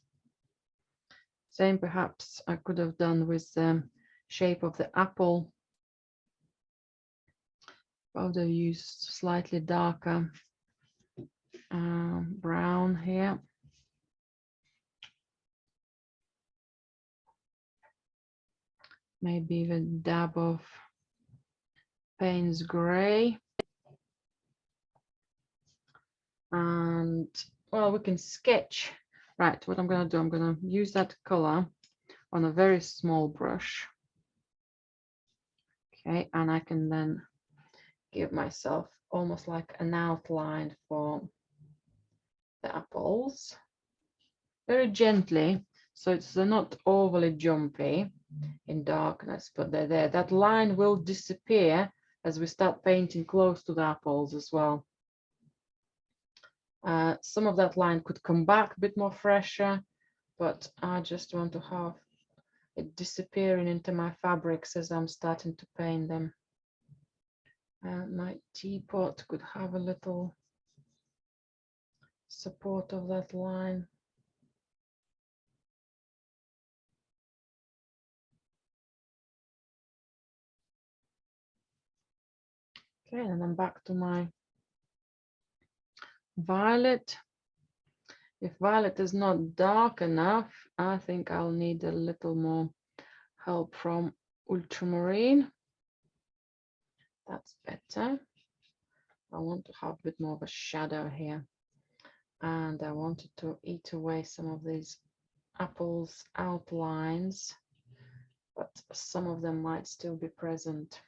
Same perhaps I could have done with the shape of the apple. I would have used slightly darker brown here. Maybe even a dab of Payne's gray. And well, we can sketch. Right, what I'm going to do, I'm going to use that color on a very small brush. Okay, and I can then give myself almost like an outline for the apples. Very gently, so they're not overly jumpy in darkness, but they're there. That line will disappear as we start painting close to the apples as well. Some of that line could come back a bit more fresher, but I just want to have it disappearing into my fabrics as I'm starting to paint them. My teapot could have a little support of that line. Okay, and then back to my violet. If violet is not dark enough, I think I'll need a little more help from ultramarine. That's better. I want to have a bit more of a shadow here. And I wanted to eat away some of these apples outlines, but some of them might still be present,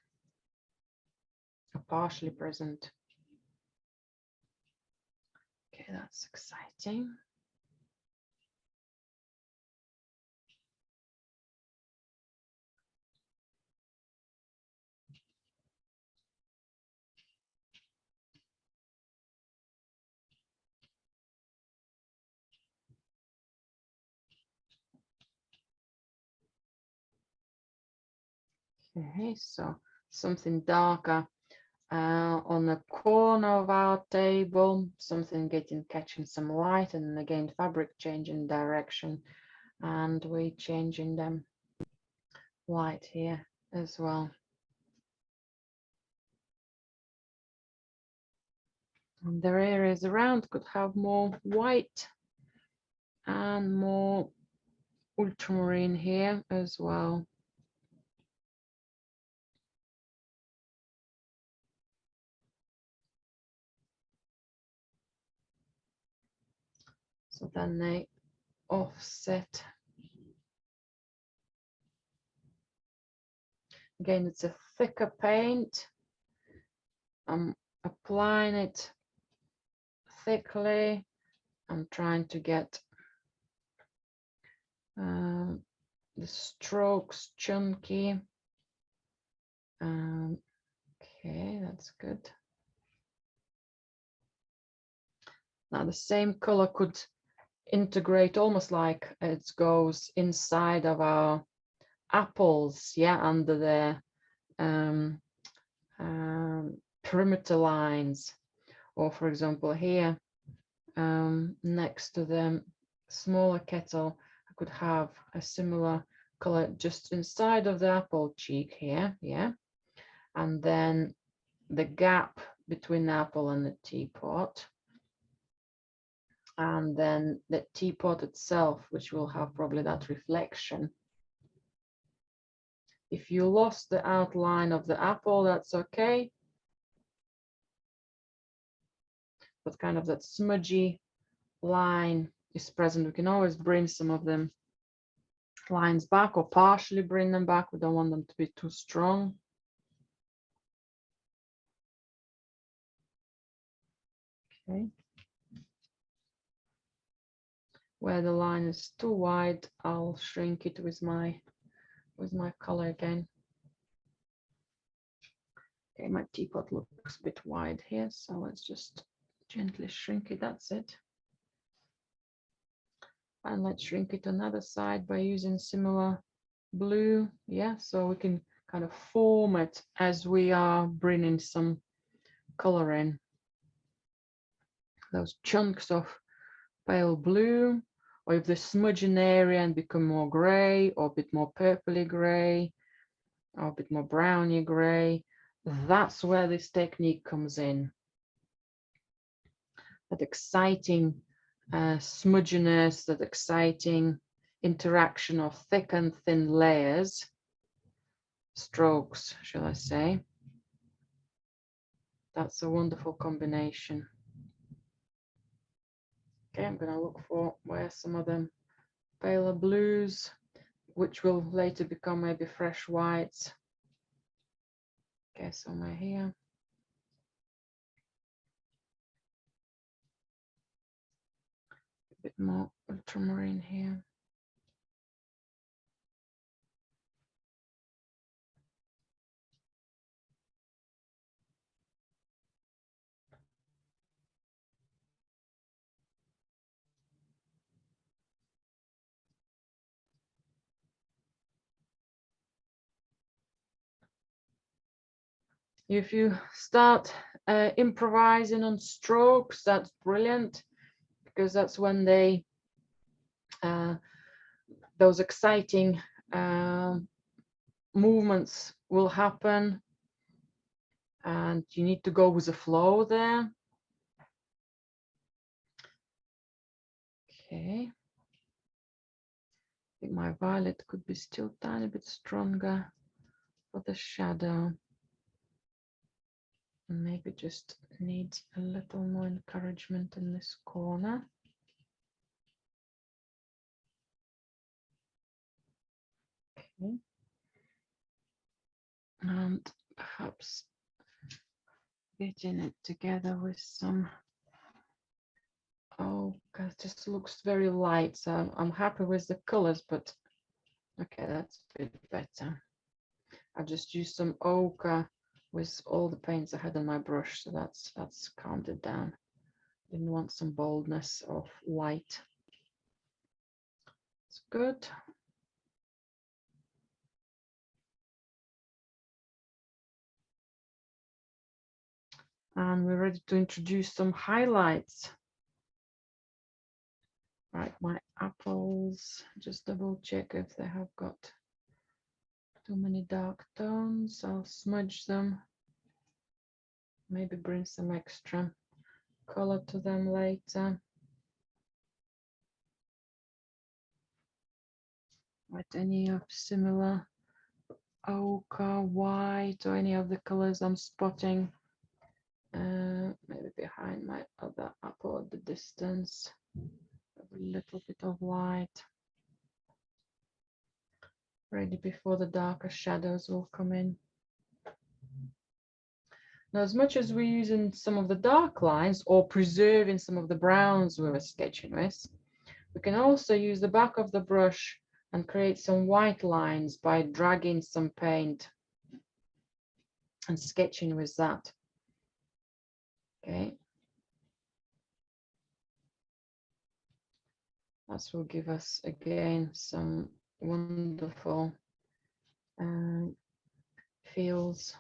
or partially present. Okay, that's exciting. Okay, so something darker on the corner of our table, something catching some light, and again fabric changing direction, and we changing them light here as well. And their areas around could have more white and more ultramarine here as well. So then they offset Again, it's a thicker paint. I'm applying it thickly. I'm trying to get the strokes chunky. Okay, that's good. Now the same color could integrate almost like it goes inside of our apples, yeah, under the perimeter lines, or for example here next to the smaller kettle, I could have a similar color just inside of the apple cheek here, yeah, and then the gap between the apple and the teapot, and then the teapot itself, which will have probably that reflection. If you lost the outline of the apple, that's okay. But kind of that smudgy line is present. We can always bring some of them lines back or partially bring them back. We don't want them to be too strong. Okay. Where the line is too wide, I'll shrink it with my color again. Okay, my teapot looks a bit wide here, so let's just gently shrink it. That's it. And let's shrink it another side by using similar blue. Yeah, so we can kind of form it as we are bringing some color in. Those chunks of pale blue, or if they smudge an area and become more gray, or a bit more purpley gray, or a bit more browny gray, that's where this technique comes in. That exciting smudginess, that exciting interaction of thick and thin layers, strokes, shall I say. That's a wonderful combination. Okay, I'm going to look for where some of them paler blues, which will later become maybe fresh whites. Okay, somewhere here. A bit more ultramarine here. If you start improvising on strokes, that's brilliant, because that's when they those exciting movements will happen, and you need to go with the flow there. Okay, I think my violet could be still a tiny bit stronger for the shadow. Maybe just needs a little more encouragement in this corner. Okay. And perhaps getting it together with some, oh, it just looks very light. So I'm happy with the colors, but okay, that's a bit better. I just used some ochre with all the paints I had on my brush, so that's calmed it down. Didn't want some boldness of light. It's good. And we're ready to introduce some highlights. Right, my apples, just double check if they have got too many dark tones. I'll smudge them, maybe bring some extra color to them later. Right, any of similar ochre, white, or any of the colors I'm spotting. Maybe behind my other apple at the distance, a little bit of light. ready before the darker shadows will come in. Now, as much as we're using some of the dark lines or preserving some of the browns we were sketching with, we can also use the back of the brush and create some white lines by dragging some paint and sketching with that. Okay. That will give us again some wonderful feels.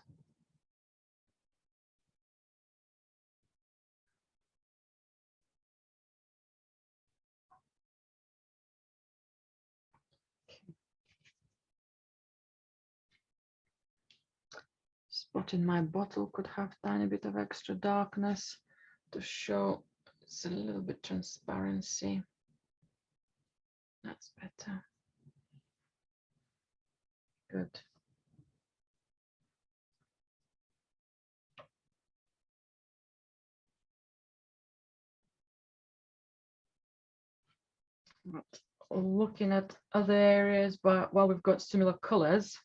Spot in my bottle could have a tiny bit of extra darkness to show it's a little bit transparency. That's better. Good. Looking at other areas, but while we've got similar colors,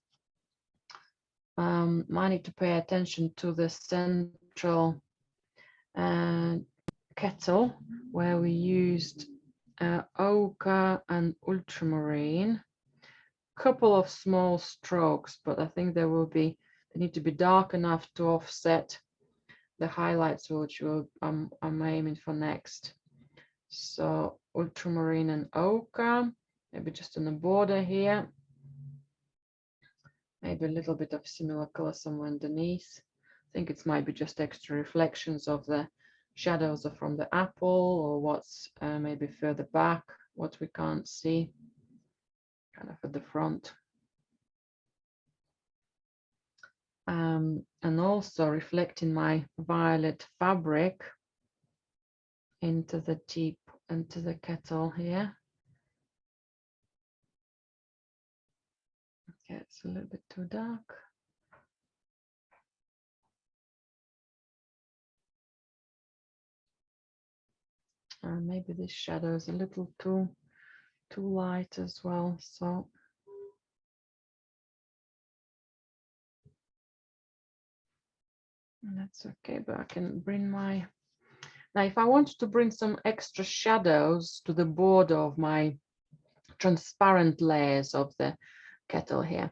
I need to pay attention to the central kettle where we used ochre and ultramarine. Couple of small strokes, but I think they need to be dark enough to offset the highlights, which I'm aiming for next. So ultramarine and ochre, maybe just on the border here. Maybe a little bit of similar color somewhere underneath. I think it might be just extra reflections of the shadows from the apple, or what's maybe further back, what we can't see, kind of at the front. And also reflecting my violet fabric into the kettle here. Okay, it's a little bit too dark. Maybe this shadow is a little too light as well, so that's okay. But I can bring my, now if I wanted to bring some extra shadows to the border of my transparent layers of the kettle here,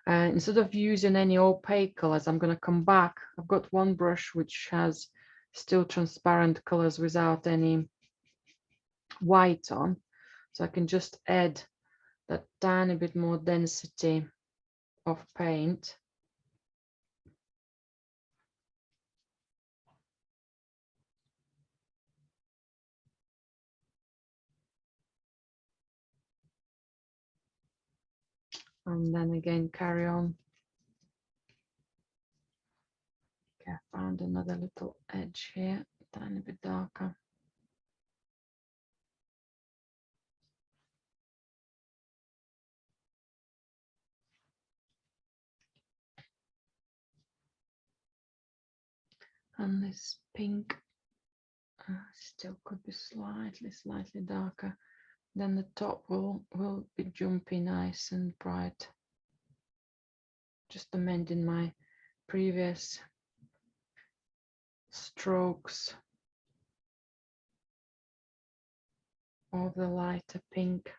instead of using any opaque colors, I'm going to come back. I've got one brush which has still transparent colors without any white on, so I can just add that tiny bit more density of paint. And then again carry on. Okay, I found another little edge here, tiny bit darker. And this pink still could be slightly darker. Then the top will be jumpy, nice and bright. Just amending my previous strokes of the lighter pink.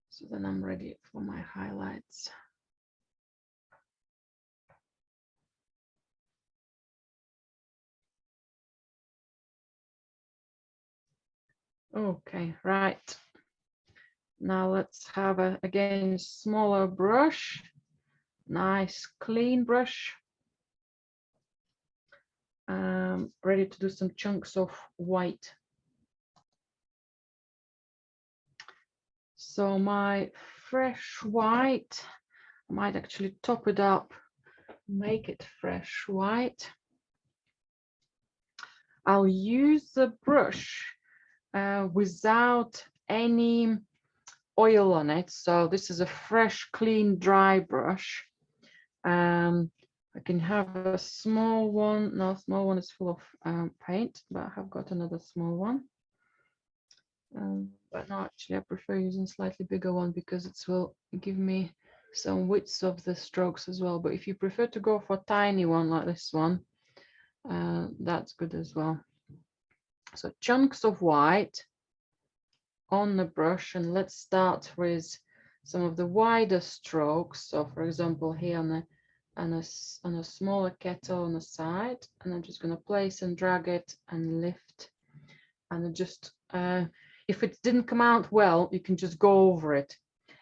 So then I'm ready for my highlights. Okay, right. Now let's have again smaller brush, nice clean brush. Ready to do some chunks of white. So my fresh white, I might actually top it up, make it fresh white. I'll use the brush without any oil on it. So this is a fresh, clean, dry brush. I can have a small one. No, small one is full of paint, but I have got another small one. But no, actually I prefer using slightly bigger one because it will give me some widths of the strokes as well. But if you prefer to go for a tiny one like this one, that's good as well. So chunks of white on the brush, and let's start with some of the wider strokes. So for example, here on a smaller kettle on the side, and I'm just going to place and drag it and lift, and just if it didn't come out well, you can just go over it.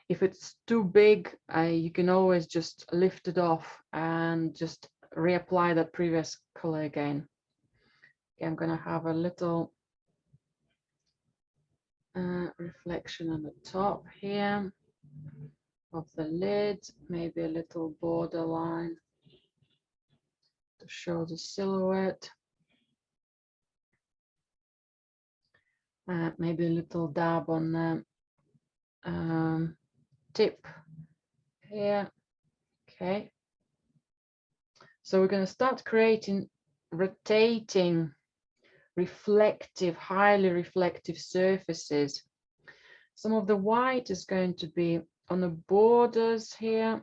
If it's too big, you can always just lift it off and just reapply that previous color again. Okay, I'm going to have a little reflection on the top here of the lid, maybe a little border line to show the silhouette. Maybe a little dab on the tip here. Okay. So we're going to start creating rotating, reflective, highly reflective surfaces. Some of the white is going to be on the borders here,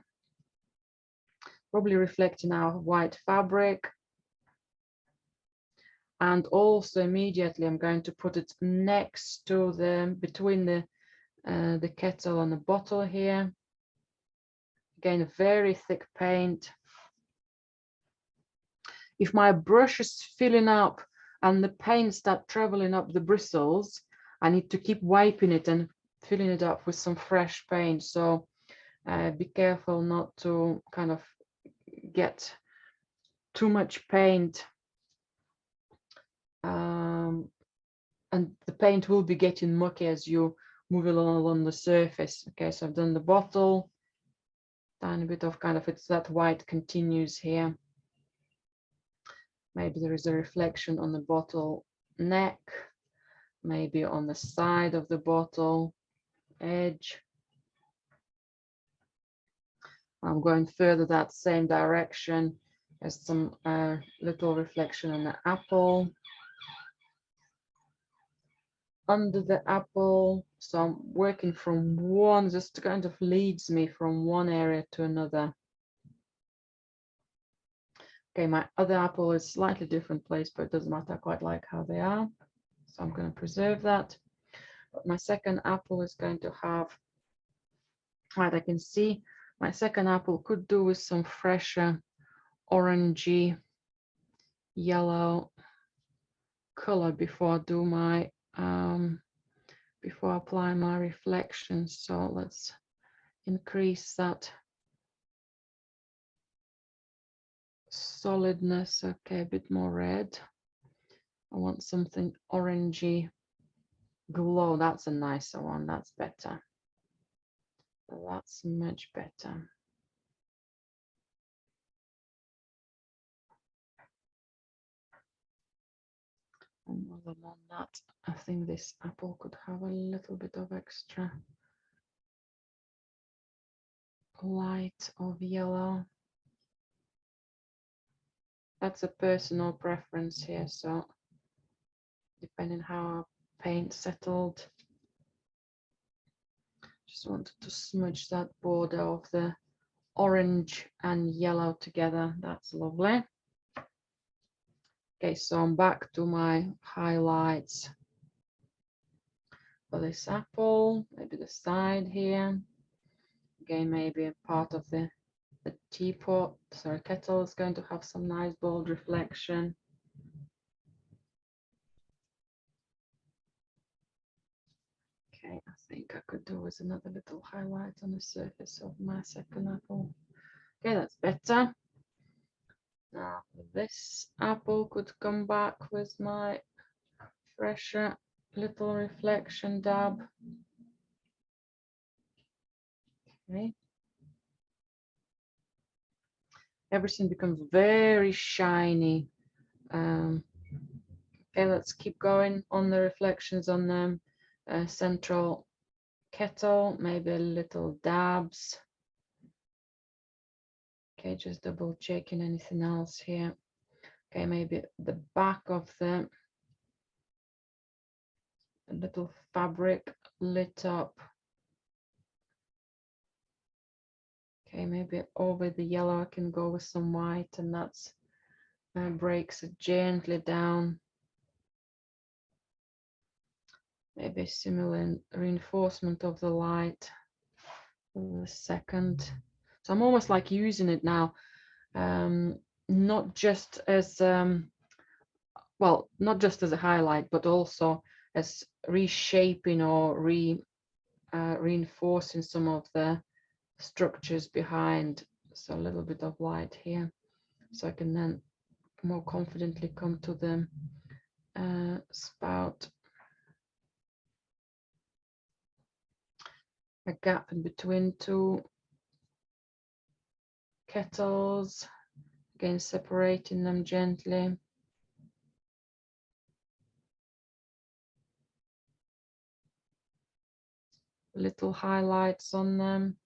probably reflecting our white fabric. And also immediately I'm going to put it next to between the kettle and the bottle here. Again, very thick paint. If my brush is filling up and the paint start traveling up the bristles, I need to keep wiping it and filling it up with some fresh paint. So be careful not to kind of get too much paint. And the paint will be getting mucky as you move along the surface. Okay, so I've done the bottle, tiny bit of kind of, it's that white continues here. Maybe there is a reflection on the bottle neck, maybe on the side of the bottle edge. I'm going further that same direction. There's some little reflection on the apple, under the apple. So I'm working from one, just kind of leads me from one area to another. Okay, my other apple is slightly different place, but it doesn't matter. I quite like how they are. So I'm going to preserve that. But my second apple is going to have, right, I can see my second apple could do with some fresher orangey yellow color before I do my before I apply my reflections. So let's increase that solidness. Okay, a bit more red. I want something orangey glow. That's a nicer one. That's better. That's much better. And while I'm on that, I think this apple could have a little bit of extra light of yellow. That's a personal preference here, so depending how our paint settled, just wanted to smudge that border of the orange and yellow together. That's lovely. Okay, so I'm back to my highlights for this apple, maybe the side here. Again, maybe a part of the teapot, sorry, kettle is going to have some nice bold reflection. Okay, I think I could do with another little highlight on the surface of my second apple. Okay, that's better. Now this apple could come back with my fresher little reflection dab. Okay. Everything becomes very shiny. Okay, let's keep going on the reflections on the central kettle, maybe a little dabs. Okay, just double checking anything else here. Okay, maybe the back of the a little fabric lit up. Okay, maybe over the yellow I can go with some white, and that's breaks it gently down. Maybe similar reinforcement of the light for the second. So I'm almost like using it now, not just as well, not just as a highlight, but also as reshaping or reinforcing some of the structures behind. So a little bit of light here, so I can then more confidently come to the spout. A gap in between two kettles, again separating them gently. Little highlights on them.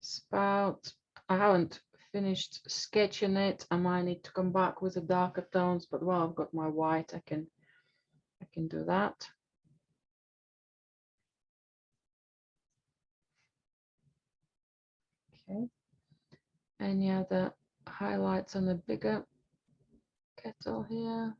Spout, I haven't finished sketching it. I might need to come back with the darker tones, but while I've got my white, I can do that. Okay. Any other highlights on the bigger kettle here?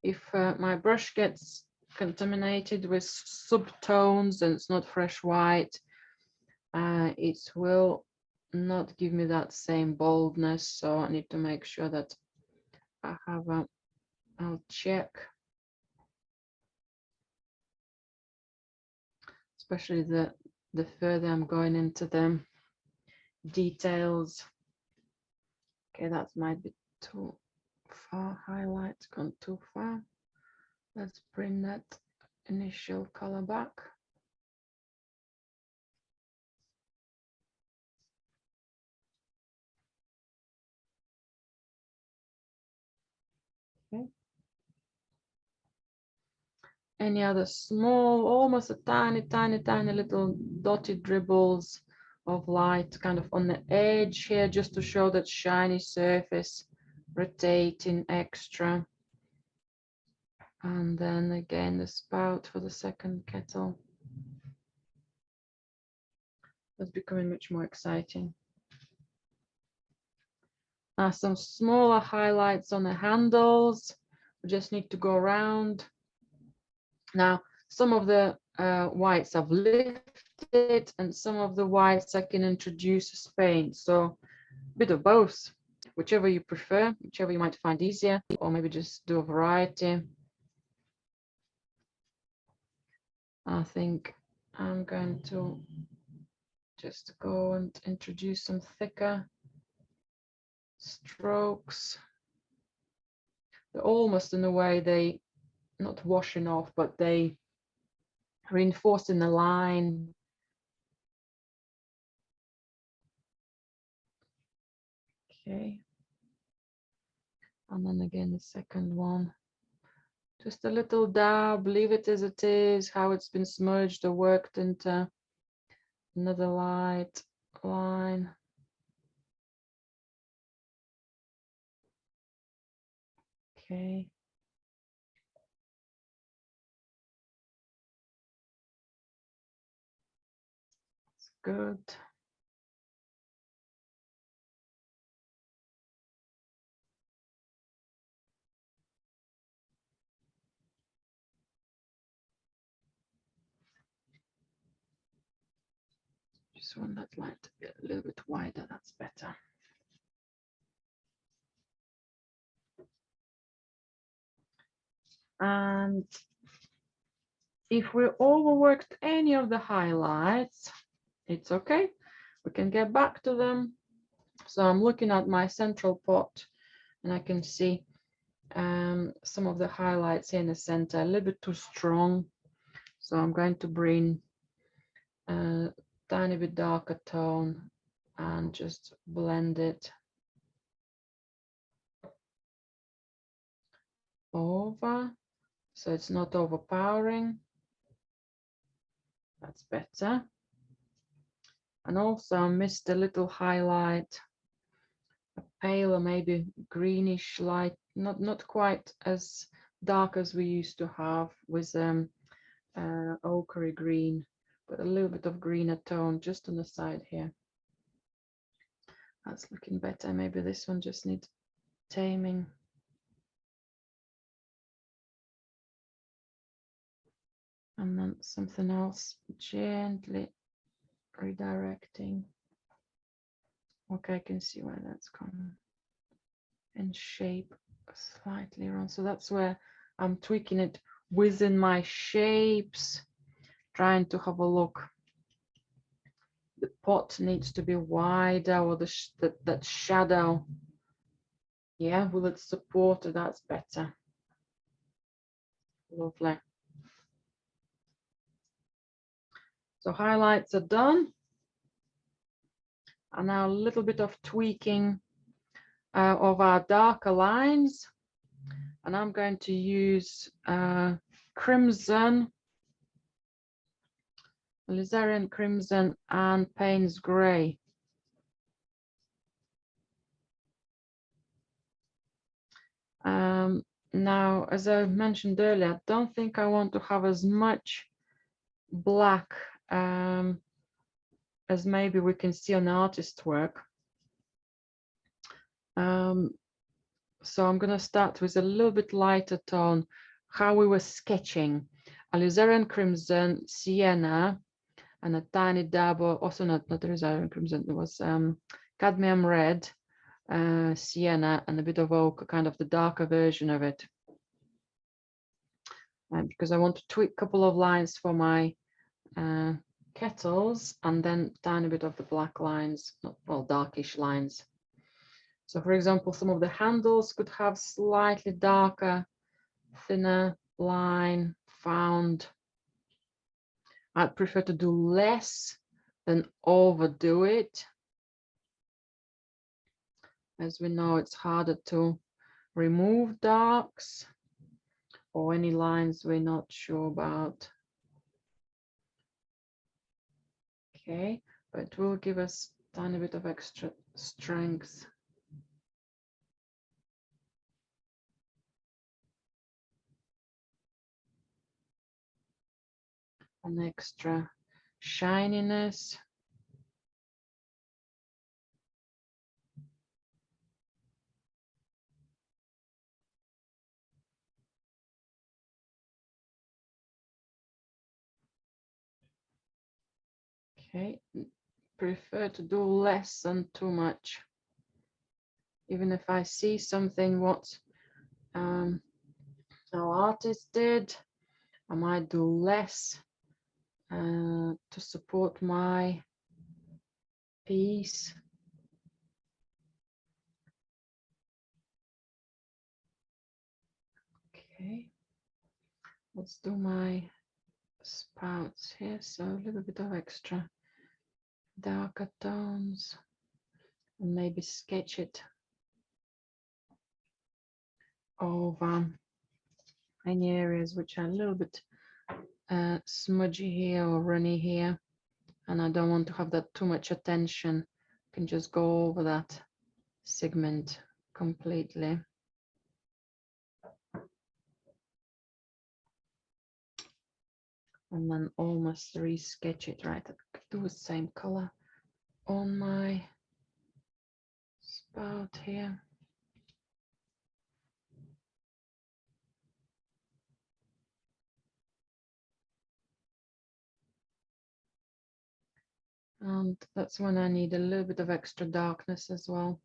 If my brush gets contaminated with subtones and it's not fresh white, it will not give me that same boldness. So I need to make sure that I have a, I'll check, especially the further I'm going into the details. Okay, that might be too far. Highlights gone too far. Let's bring that initial color back. Okay. Any other small, almost a tiny little dotted dribbles of light kind of on the edge here, just to show that shiny surface, rotating extra. And then again, the spout for the second kettle. That's becoming much more exciting. Some smaller highlights on the handles. We just need to go around. Now, some of the whites I've lifted, and some of the whites I can introduce as paint. So a bit of both, whichever you prefer, whichever you might find easier, or maybe just do a variety. I think I'm going to just go and introduce some thicker strokes. They're almost in a way they not washing off, but they reinforcing the line. Okay. And then again, the second one. Just a little dab, leave it as it is, how it's been smudged or worked into another light line. Okay. It's good. Just want that line to be a little bit wider, that's better. And if we overworked any of the highlights, it's okay. We can get back to them. So I'm looking at my central pot and I can see some of the highlights in the center, a little bit too strong. So I'm going to bring a tiny bit darker tone and just blend it over, so it's not overpowering. That's better. And also I missed a little highlight pale or maybe greenish light, not quite as dark as we used to have with ochre green, but a little bit of greener tone just on the side here. That's looking better. Maybe this one just needs taming. And then something else, gently redirecting. Okay, I can see where that's coming. And shape slightly wrong. So that's where I'm tweaking it within my shapes, trying to have a look. The pot needs to be wider, or that shadow. Yeah, will it support it? That's better. Lovely. So highlights are done. And now a little bit of tweaking of our darker lines. And I'm going to use crimson, alizarin crimson, and Payne's grey. Now, as I mentioned earlier, I don't think I want to have as much black as maybe we can see on artist work. So I'm going to start with a little bit lighter tone, how we were sketching. Alizarin crimson, sienna, and a tiny dab of, also not alizarin crimson, it was cadmium red, sienna, and a bit of ochre, kind of the darker version of it. Because I want to tweak a couple of lines for my kettles, and then tiny bit of the black lines, not, well, darkish lines. So for example, some of the handles could have slightly darker, thinner line found. I'd prefer to do less than overdo it. As we know, it's harder to remove darks or any lines we're not sure about. Okay, but it will give us a tiny bit of extra strength. An extra shininess. Okay, prefer to do less than too much. Even if I see something what our artist did, I might do less to support my piece. Okay, let's do my spouts here. So a little bit of extra darker tones, and maybe sketch it over any areas which are a little bit smudgy here or runny here, and I don't want to have that too much attention. I can just go over that segment completely. And then almost re-sketch it, right? I could do the same color on my spout here. And that's when I need a little bit of extra darkness as well.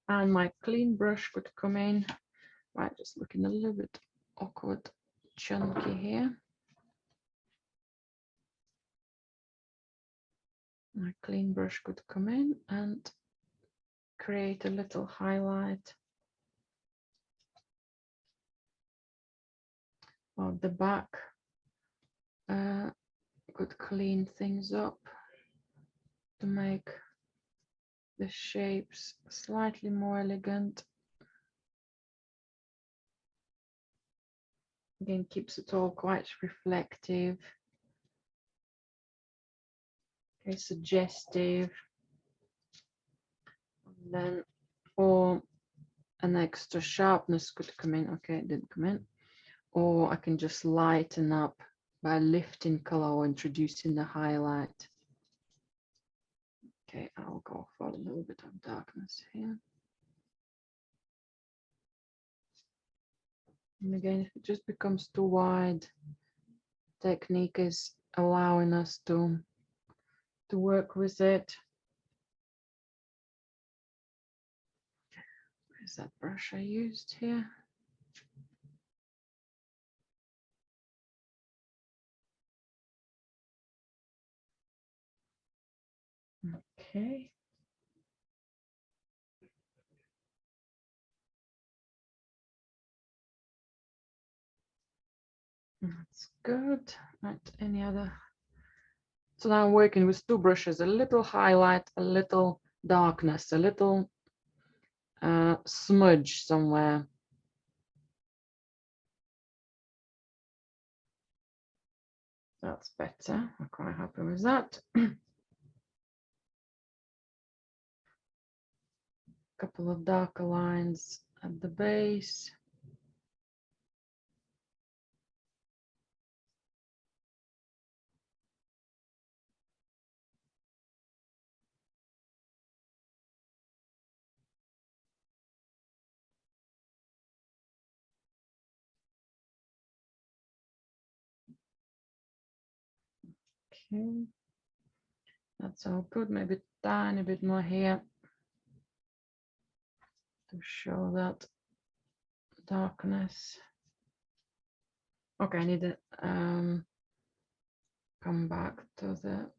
And my clean brush could come in, right? Just looking a little bit awkward, chunky here. My clean brush could come in and create a little highlight of the back. Could clean things up to make the shapes slightly more elegant. Again, keeps it all quite reflective. Okay, suggestive. And then, or an extra sharpness could come in. Okay, it didn't come in. Or I can just lighten up by lifting color or introducing the highlight. Okay, I'll go for a little bit of darkness here. And again, if it just becomes too wide, technique is allowing us to work with it. Where's that brush I used here? Okay. That's good. Right, any other? So now I'm working with two brushes, a little highlight, a little darkness, a little smudge somewhere. That's better. I'm quite happy with that. Couple of darker lines at the base. Okay, that's all good. Maybe a tiny bit more here to show that darkness. Okay, I need to come back to the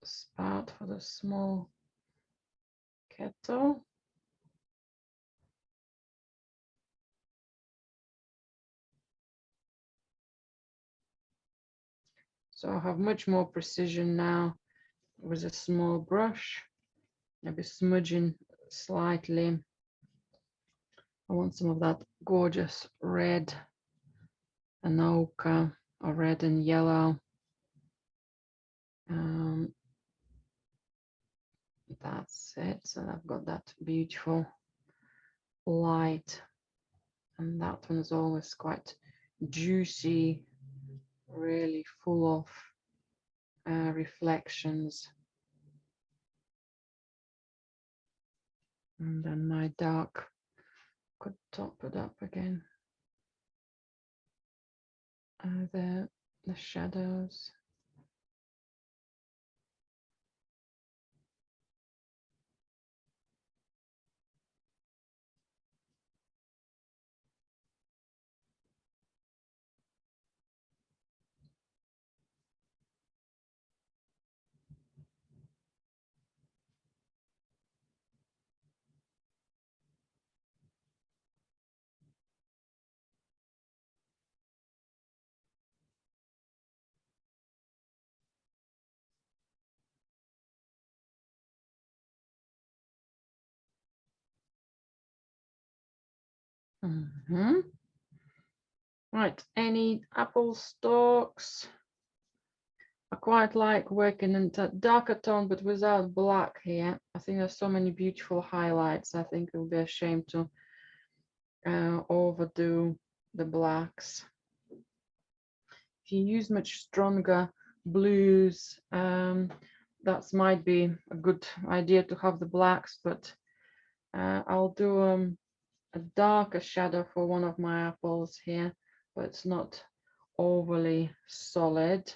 spout for the small kettle. So I have much more precision now with a small brush, maybe smudging slightly. I want some of that gorgeous red and ochre or red and yellow. That's it. So I've got that beautiful light, and that one is always quite juicy, really full of reflections. And then my dark could top it up again. The shadows. Right, any apple stalks? I quite like working in that darker tone, but without black here. I think there's so many beautiful highlights. I think it would be a shame to overdo the blacks. If you use much stronger blues, that might be a good idea to have the blacks, but I'll do a darker shadow for one of my apples here, but it's not overly solid.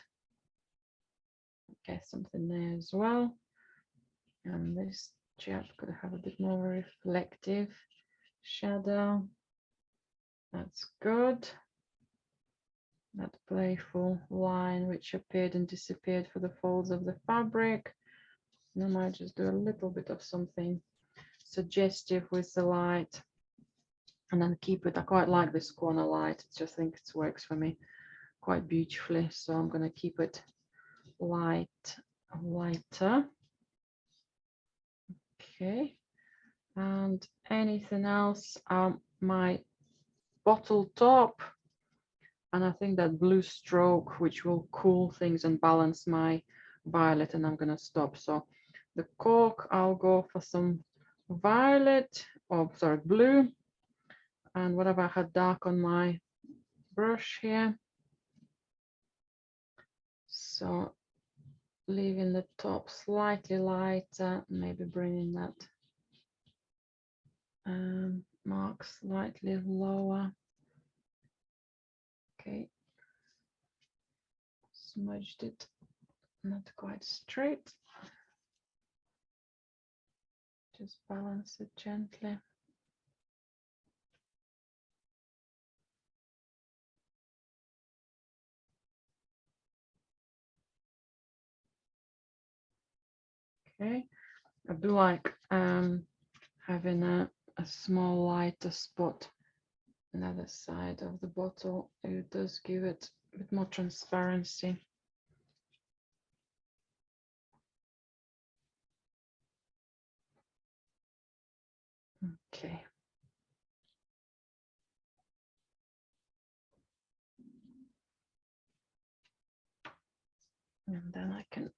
Okay, something there as well. And this chap could have a bit more reflective shadow. That's good. That playful line which appeared and disappeared for the folds of the fabric. And I might just do a little bit of something suggestive with the light, and then keep it. I quite like this corner light. I just think it works for me quite beautifully. So I'm going to keep it lighter. Okay, and anything else? My bottle top, and I think that blue stroke, which will cool things and balance my violet, and I'm going to stop. So the cork, I'll go for some violet, or sorry, blue. And whatever I had dark on my brush here. So leaving the top slightly lighter, maybe bringing that mark slightly lower. Okay, smudged it, not quite straight. Just balance it gently. Okay, I do like having a small lighter spot on the other side of the bottle. It does give it a bit more transparency. Okay. And then I can,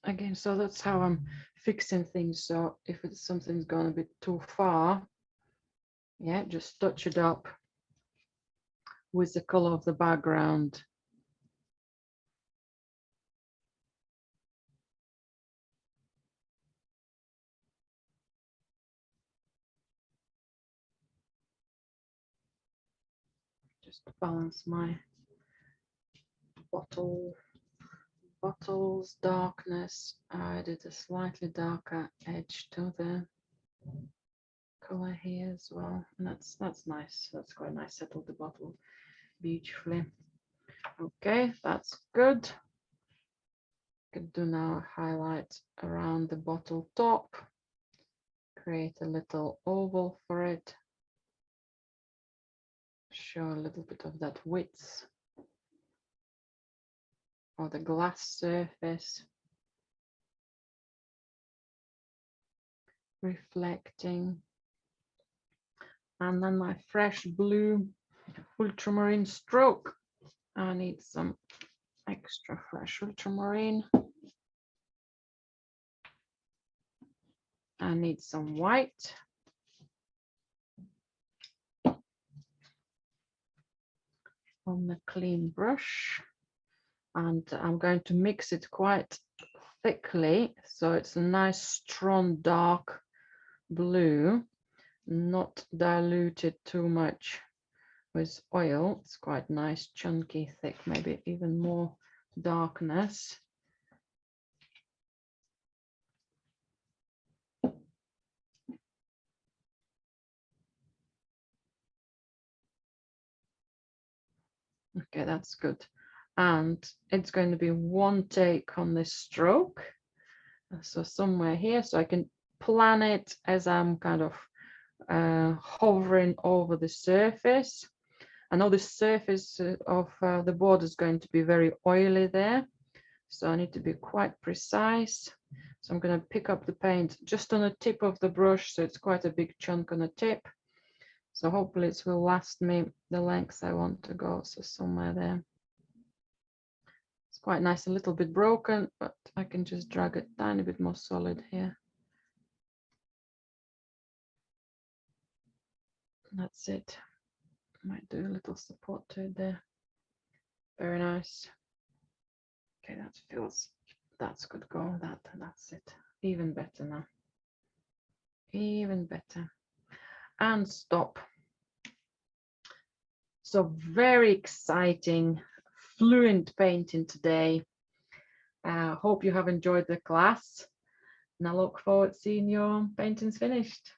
again, so that's how I'm fixing things. So if it's something's going a bit too far, yeah, just touch it up with the color of the background. Just balance my bottle's darkness. I did a slightly darker edge to the color here as well. And that's nice. That's quite nice. Settled the bottle beautifully. Okay, that's good. Could do now a highlight around the bottle top. Create a little oval for it. Show a little bit of that width or the glass surface. Reflecting. And then my fresh blue ultramarine stroke. I need some extra fresh ultramarine. I need some white. On the clean brush. And I'm going to mix it quite thickly. So it's a nice, strong, dark blue, not diluted too much with oil. It's quite nice, chunky, thick, maybe even more darkness. Okay, that's good. And it's going to be one take on this stroke. So somewhere here, so I can plan it as I'm kind of hovering over the surface. I know the surface of the board is going to be very oily there, so I need to be quite precise. So I'm going to pick up the paint just on the tip of the brush, so it's quite a big chunk on the tip. So hopefully it will last me the length I want to go, so somewhere there. It's quite nice, a little bit broken, but I can just drag it a tiny bit more solid here. That's it. Might do a little support to it there. Very nice. Okay, that feels, that's good go. That's it. Even better now. Even better. And stop. So very exciting, fluent painting today. Hope you have enjoyed the class. And I look forward to seeing your paintings finished.